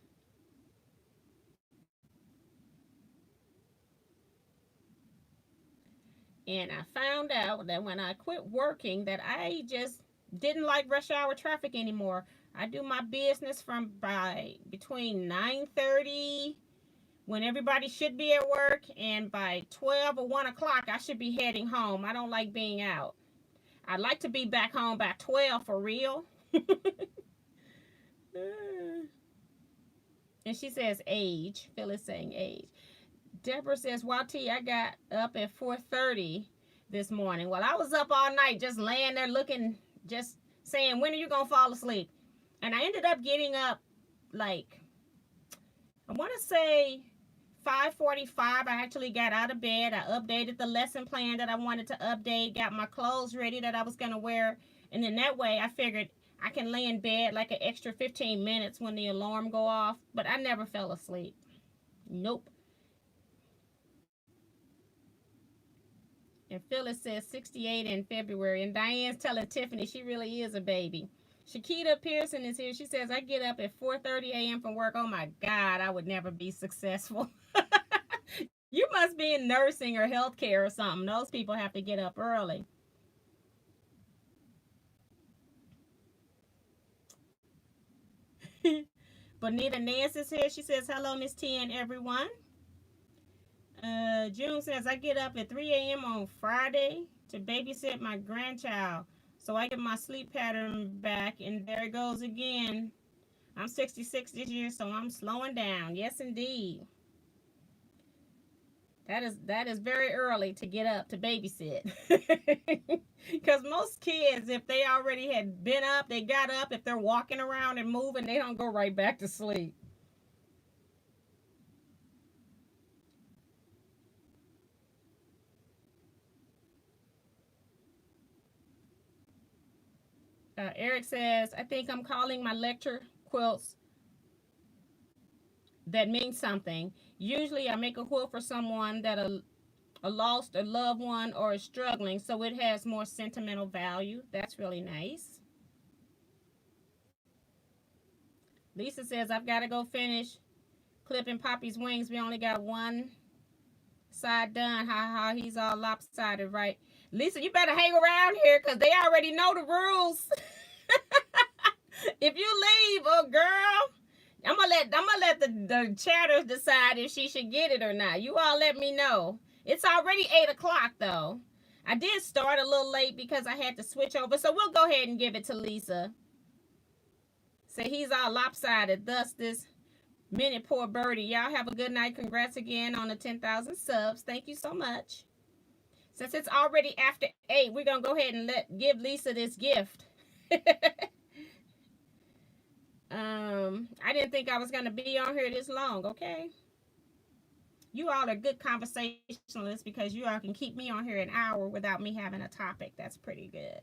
And I found out that when I quit working that I just didn't like rush hour traffic anymore. I do my business from by between 9:30 when everybody should be at work, and by 12 or 1 o'clock I should be heading home. I don't like being out. I'd like to be back home by 12 for real. And she says age. Phyllis saying age. Deborah says, well, T, I got up at 4:30 this morning. Well, I was up all night just laying there looking, just saying, when are you going to fall asleep? And I ended up getting up like, I want to say 5:45. I actually got out of bed. I updated the lesson plan that I wanted to update, got my clothes ready that I was going to wear. And then that way I figured I can lay in bed like an extra 15 minutes when the alarm go off. But I never fell asleep. Nope. And Phyllis says 68 in February. And Diane's telling Tiffany she really is a baby. Shakita Pearson is here. She says, I get up at 4:30 a.m. from work. Oh, my God, I would never be successful. You must be in nursing or healthcare or something. Those people have to get up early. Bonita Nancy's here. She says, hello, Miss T and everyone. June says, I get up at 3 a.m. on Friday to babysit my grandchild. So I get my sleep pattern back, and there it goes again. I'm 66 this year, so I'm slowing down. Yes, indeed. That is very early to get up to babysit. Because most kids, if they already had been up, they got up. If they're walking around and moving, they don't go right back to sleep. Eric says, I think I'm calling my lecture quilts that means something. Usually I make a quilt for someone that a lost a loved one or is struggling, so it has more sentimental value. That's really nice. Lisa says, I've got to go finish clipping Poppy's wings. We only got one side done. Ha ha, he's all lopsided, right? Lisa, you better hang around here because they already know the rules. If you leave, oh girl, I'm gonna let the chatters decide if she should get it or not. You all let me know. It's already 8 o'clock though. I did start a little late because I had to switch over, so we'll go ahead and give it to Lisa. Say he's all lopsided, thus this minute poor birdie. Y'all have a good night. Congrats again on the 10,000 subs. Thank you so much. Since it's already after 8, we're gonna go ahead and give Lisa this gift. I didn't think I was gonna be on here this long, okay? You all are good conversationalists because you all can keep me on here an hour without me having a topic. That's pretty good.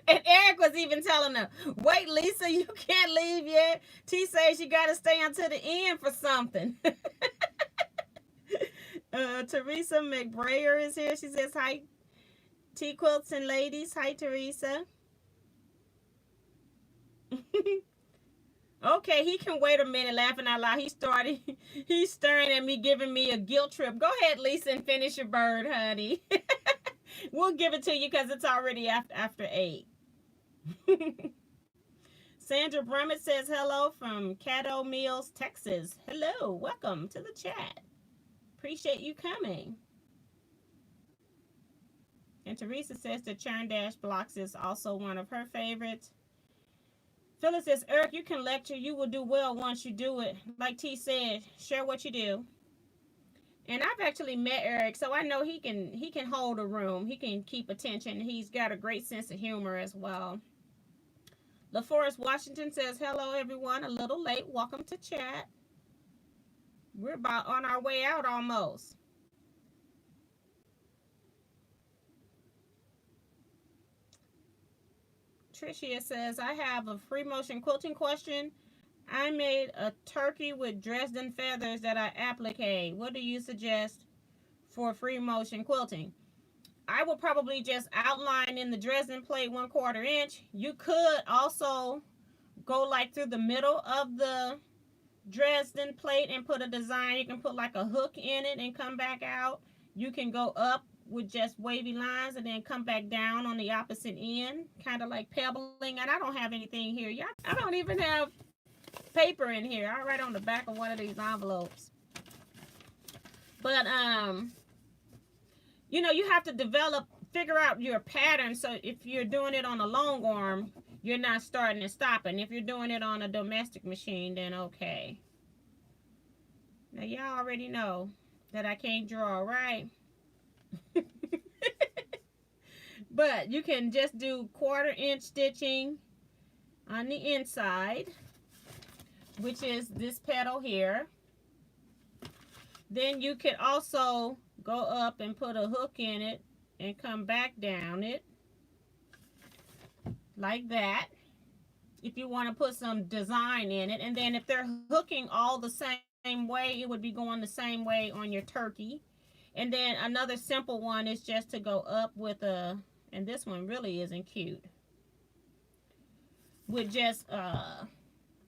And Eric was even telling her, wait, Lisa, you can't leave yet. T says you got to stay until the end for something. Teresa McBrayer is here. She says, hi, Teaquilts and ladies. Hi, Teresa. Okay, he can wait a minute, laughing out loud. He's staring at me, giving me a guilt trip. Go ahead, Lisa, and finish your bird, honey. We'll give it to you because it's already after 8. Sandra Brummett says hello from Caddo Mills, Texas. Hello, welcome to the chat. Appreciate you coming. And Teresa says the churn dash blocks is also one of her favorites. Phyllis says, Eric, you can lecture. You will do well once you do it. Like T said, share what you do. And I've actually met Eric, so I know he can hold a room. He can keep attention. He's got a great sense of humor as well. LaForest Washington says, hello, everyone. A little late. Welcome to chat. We're about on our way out almost. Tricia says, I have a free motion quilting question. I made a turkey with Dresden feathers that I applique. What do you suggest for free motion quilting? I will probably just outline in the Dresden plate 1/4 inch. You could also go like through the middle of the Dresden plate and put a design. You can put like a hook in it and come back out. You can go up with just wavy lines and then come back down on the opposite end, kind of like pebbling. And I don't have anything here. Yeah, I don't even have paper in here. I'll write on the back of one of these envelopes. But you know, you have to figure out your pattern. So if you're doing it on a long arm, you're not starting and stopping. If you're doing it on a domestic machine, then okay. Now y'all already know that I can't draw, right? But you can just do 1/4 inch stitching on the inside, which is this petal here. Then you could also go up and put a hook in it and come back down it like that if you want to put some design in it. And then if they're hooking all the same way, it would be going the same way on your turkey. And then another simple one is just to go up with a, and this one really isn't cute, with just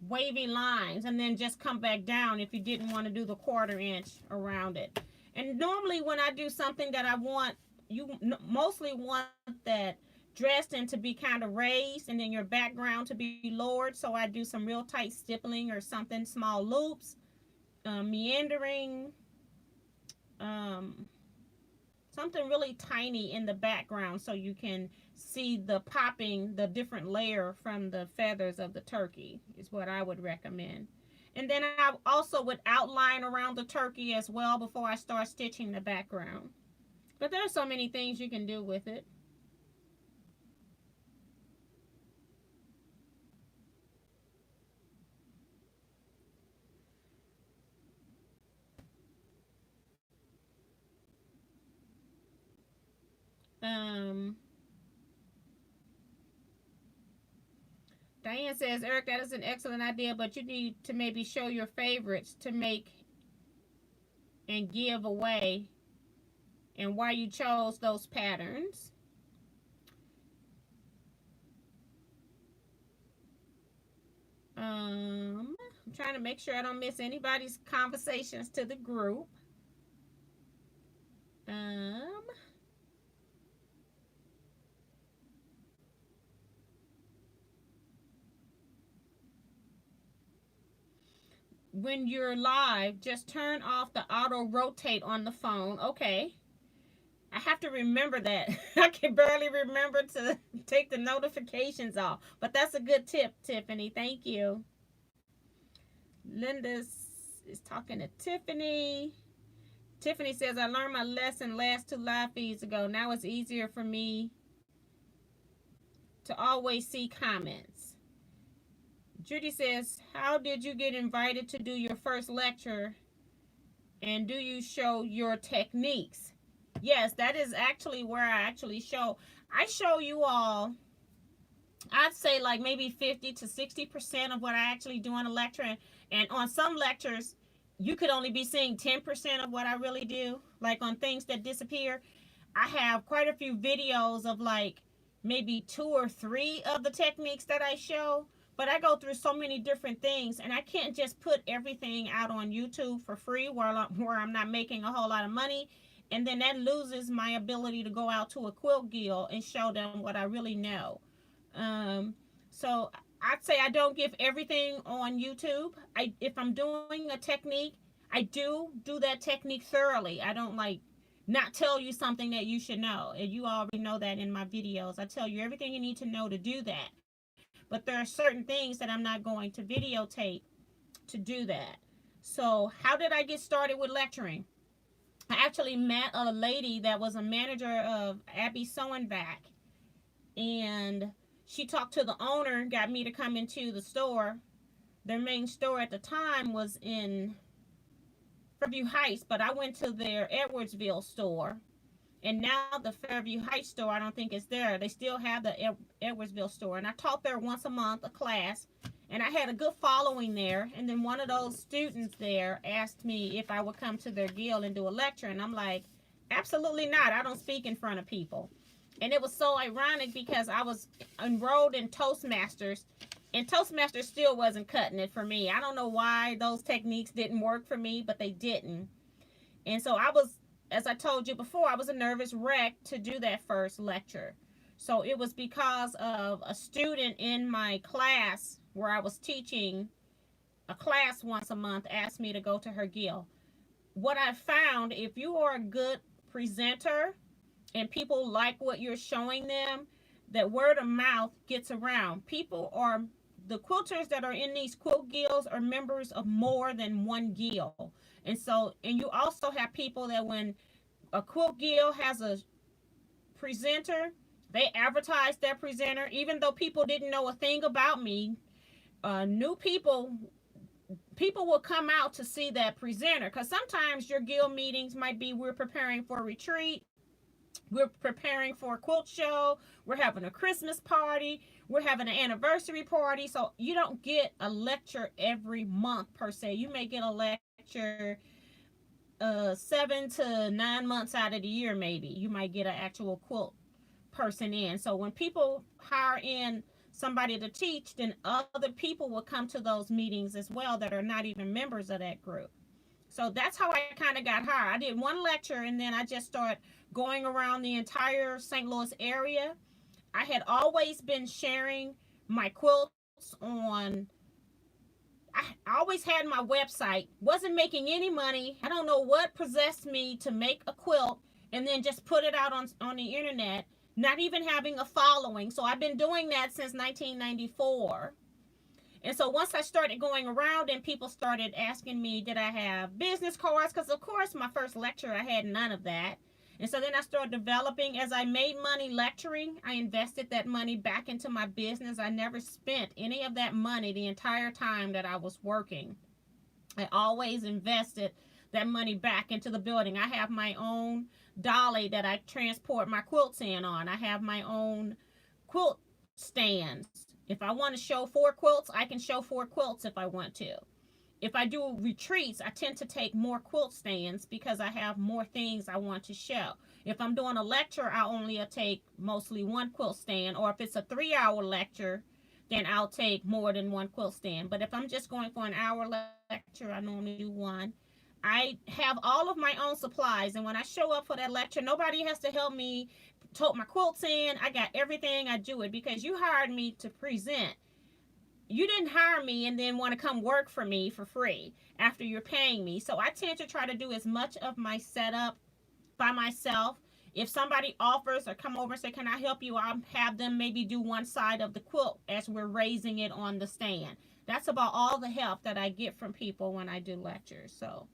wavy lines, and then just come back down if you didn't want to do the 1/4 inch around it. And normally when I do something that I want, you mostly want that Dresden to be kind of raised and then your background to be lowered. So I do some real tight stippling or something, small loops, meandering, something really tiny in the background so you can see the popping, the different layer from the feathers of the turkey is what I would recommend. And then I also would outline around the turkey as well before I start stitching the background. But there's so many things you can do with it. Diane says, Eric, that is an excellent idea, but you need to maybe show your favorites to make and give away and why you chose those patterns. I'm trying to make sure I don't miss anybody's conversations to the group. When you're live, just turn off the auto rotate on the phone. Okay. I have to remember that. I can barely remember to take the notifications off. But that's a good tip, Tiffany. Thank you. Linda is talking to Tiffany. Tiffany says, I learned my lesson last 2 live feeds ago. Now it's easier for me to always see comments. Judy says, how did you get invited to do your first lecture? And do you show your techniques? Yes, that is actually where I show. I show you all I'd say like maybe 50 to 60% of what I actually do on a lecture. And on some lectures, you could only be seeing 10% of what I really do. Like on things that disappear, I have quite a few videos of like maybe two or three of the techniques that I show. But I go through so many different things, and I can't just put everything out on YouTube for free where I'm not making a whole lot of money. And then that loses my ability to go out to a quilt guild and show them what I really know. Um, so I'd say I don't give everything on YouTube. If I'm doing a technique, I do that technique thoroughly. I don't like not tell you something that you should know. And you already know that in my videos. I tell you everything you need to know to do that. But there are certain things that I'm not going to videotape to do that. So, how did I get started with lecturing? I actually met a lady that was a manager of Abby Sewing Back, and she talked to the owner, got me to come into the store. Their main store at the time was in Fairview Heights, but I went to their Edwardsville store. And now the Fairview Heights store, I don't think it's there. They still have the Edwardsville store. And I taught there once a month, a class. And I had a good following there. And then one of those students there asked me if I would come to their guild and do a lecture. And I'm like, absolutely not. I don't speak in front of people. And it was so ironic because I was enrolled in Toastmasters, and Toastmasters still wasn't cutting it for me. I don't know why those techniques didn't work for me, but they didn't. And so I was, as I told you before, I was a nervous wreck to do that first lecture. So it was because of a student in my class where I was teaching a class once a month asked me to go to her guild. What I found, if you are a good presenter and people like what you're showing them, that word of mouth gets around. People are, the quilters that are in these quilt guilds are members of more than one guild. And you also have people that when a quilt guild has a presenter, they advertise that presenter, even though people didn't know a thing about me. New people will come out to see that presenter, because sometimes your guild meetings might be, we're preparing for a retreat, we're preparing for a quilt show, we're having a Christmas party, we're having an anniversary party. So you don't get a lecture every month per se. You may get a lecture 7 to 9 months out of the year, maybe. You might get an actual quilt person in. So when people hire in somebody to teach, then other people will come to those meetings as well that are not even members of that group. So that's how I kind of got hired. I did one lecture, and then I just started going around the entire St. Louis area. I had always been sharing my quilts on, I always had my website, wasn't making any money. I don't know what possessed me to make a quilt and then just put it out on the internet, not even having a following. So I've been doing that since 1994. And so once I started going around and people started asking me, did I have business cards? Because, of course, my first lecture, I had none of that. And so then I started developing. As I made money lecturing, I invested that money back into my business. I never spent any of that money the entire time that I was working. I always invested that money back into the building. I have my own dolly that I transport my quilts in on. I have my own quilt stands. If I want to show 4 quilts, I can show 4 quilts if I want to. If I do retreats, I tend to take more quilt stands because I have more things I want to show. If I'm doing a lecture, I'll only take mostly 1 quilt stand. Or if it's a 3-hour lecture, then I'll take more than 1 quilt stand. But if I'm just going for an hour lecture, I normally do 1. I have all of my own supplies, and when I show up for that lecture, nobody has to help me tote my quilts in. I got everything. I do it because you hired me to present. You didn't hire me and then want to come work for me for free after you're paying me. So I tend to try to do as much of my setup by myself. If somebody offers or come over and say, can I help you? I'll have them maybe do one side of the quilt as we're raising it on the stand. That's about all the help that I get from people when I do lectures. So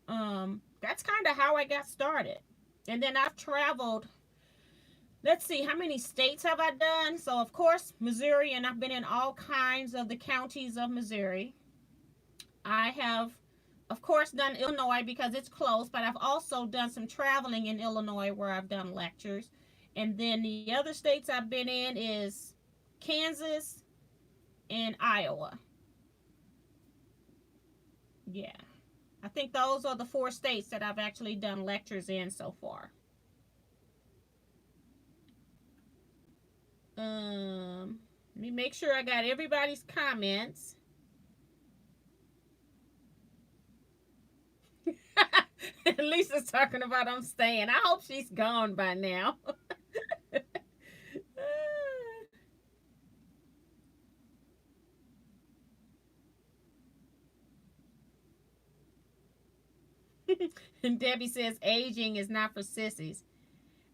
that's kind of how I got started. And then I've traveled, let's see, how many states have I done? So, of course, Missouri, and I've been in all kinds of the counties of Missouri. I have, of course, done Illinois because it's close, but I've also done some traveling in Illinois where I've done lectures. And then the other states I've been in is Kansas, and Iowa. Yeah. I think those are the 4 states that I've actually done lectures in so far. Let me make sure I got everybody's comments. Lisa's talking about I'm staying. I hope she's gone by now. And Debbie says aging is not for sissies.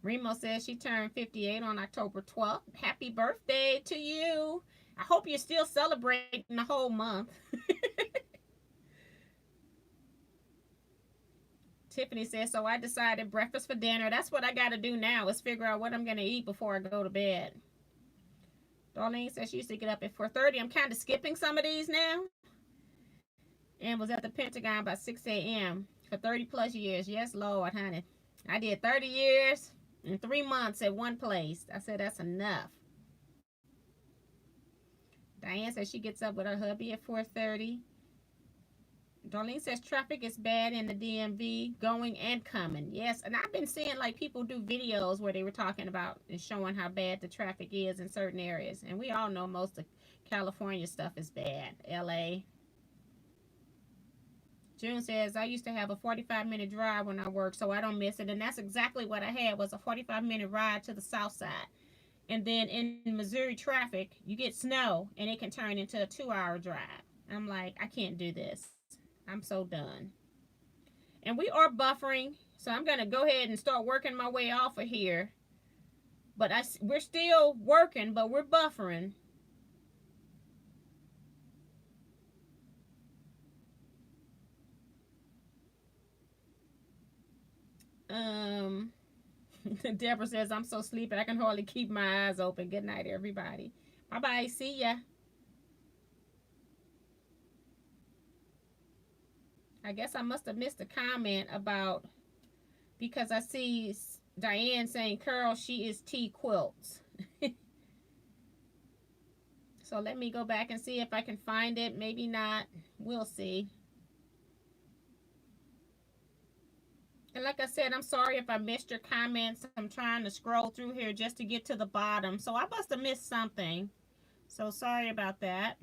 Remo says she turned 58 on October 12th. Happy birthday to you. I hope you're still celebrating the whole month. Tiffany says, so I decided breakfast for dinner. That's what I got to do now is figure out what I'm going to eat before I go to bed. Darlene says she used to get up at 4:30. I'm kind of skipping some of these now. And was at the Pentagon by 6 a.m. for 30 plus years. Yes, Lord, honey. I did 30 years and 3 months at one place. I said that's enough. Diane says she gets up with her hubby at 4:30. Darlene says traffic is bad in the DMV, going and coming. Yes, and I've been seeing like people do videos where they were talking about and showing how bad the traffic is in certain areas. And we all know most of California stuff is bad. LA. June says, I used to have a 45-minute drive when I worked, so I don't miss it. And that's exactly what I had, was a 45-minute ride to the south side. And then in Missouri traffic, you get snow, and it can turn into a 2-hour drive. I'm like, I can't do this. I'm so done. And we are buffering, so I'm going to go ahead and start working my way off of here. But we're still working, but we're buffering. Deborah says, I'm so sleepy I can hardly keep my eyes open. Good night, everybody. Bye-bye. See ya. I guess I must have missed a comment about, because I see Diane saying, Curl, she is Teaquilts. So let me go back and see if I can find it. Maybe not. We'll see. And like I said, I'm sorry if I missed your comments. I'm trying to scroll through here just to get to the bottom. So I must have missed something. So sorry about that.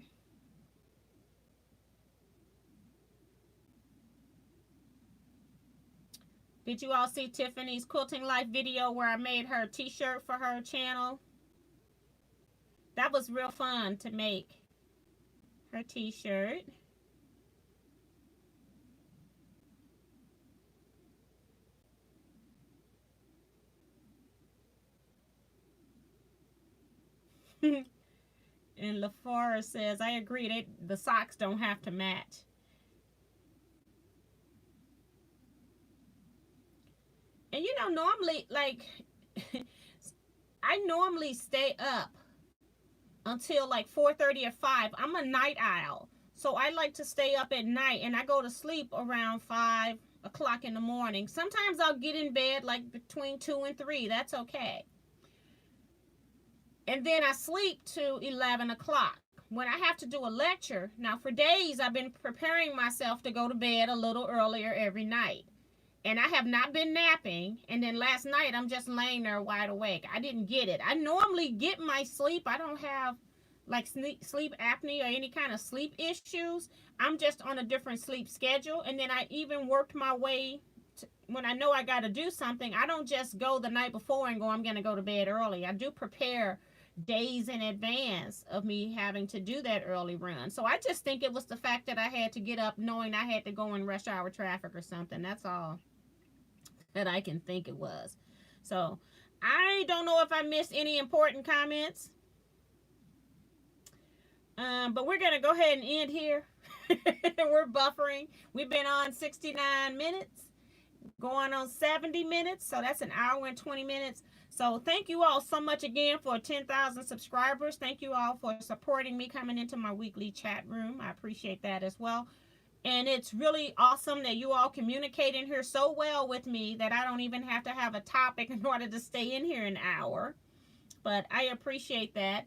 Did you all see Tiffany's Quilting Life video where I made her t-shirt for her channel? That was real fun to make her t-shirt. And LaFora says, I agree, the socks don't have to match. And you know, normally, like, I normally stay up until like 4:30 or 5. I'm a night owl. So I like to stay up at night, and I go to sleep around 5 o'clock in the morning. Sometimes I'll get in bed like between 2 and 3. That's okay. And then I sleep to 11 o'clock. When I have to do a lecture, now for days I've been preparing myself to go to bed a little earlier every night. And I have not been napping. And then last night I'm just laying there wide awake. I didn't get it. I normally get my sleep. I don't have like sleep apnea or any kind of sleep issues. I'm just on a different sleep schedule. And then I even worked my way to, when I know I got to do something, I don't just go the night before and go, I'm going to go to bed early. I do prepare days in advance of me having to do that early run. So I just think it was the fact that I had to get up knowing I had to go in rush hour traffic or something. That's all that I can think it was. So I don't know if I missed any important comments. But we're going to go ahead and end here. We're buffering. We've been on 69 minutes, going on 70 minutes. So that's an hour and 20 minutes. So thank you all so much again for 10,000 subscribers. Thank you all for supporting me coming into my weekly chat room. I appreciate that as well. And it's really awesome that you all communicate in here so well with me that I don't even have to have a topic in order to stay in here an hour. But I appreciate that.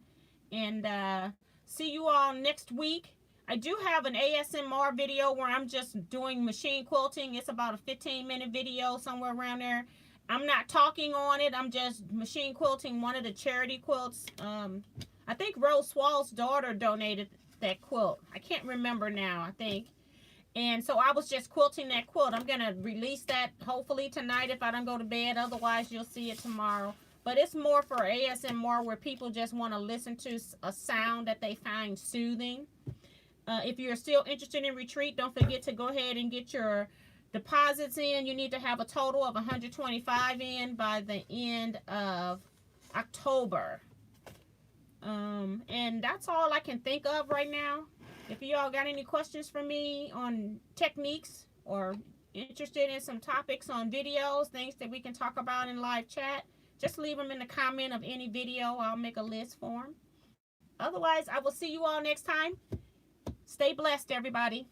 And see you all next week. I do have an ASMR video where I'm just doing machine quilting. It's about a 15-minute video, somewhere around there. I'm not talking on it. I'm just machine quilting one of the charity quilts. I think Rose Swall's daughter donated that quilt. I can't remember now, I think. And so I was just quilting that quilt. I'm going to release that hopefully tonight if I don't go to bed. Otherwise, you'll see it tomorrow. But it's more for ASMR where people just want to listen to a sound that they find soothing. If you're still interested in retreat, don't forget to go ahead and get your deposits in. You need to have a total of 125 in by the end of October. And that's all I can think of right now. If y'all got any questions for me on techniques or interested in some topics on videos, things that we can talk about in live chat, just leave them in the comment of any video. I'll make a list for them. Otherwise, I will see you all next time. Stay blessed, everybody.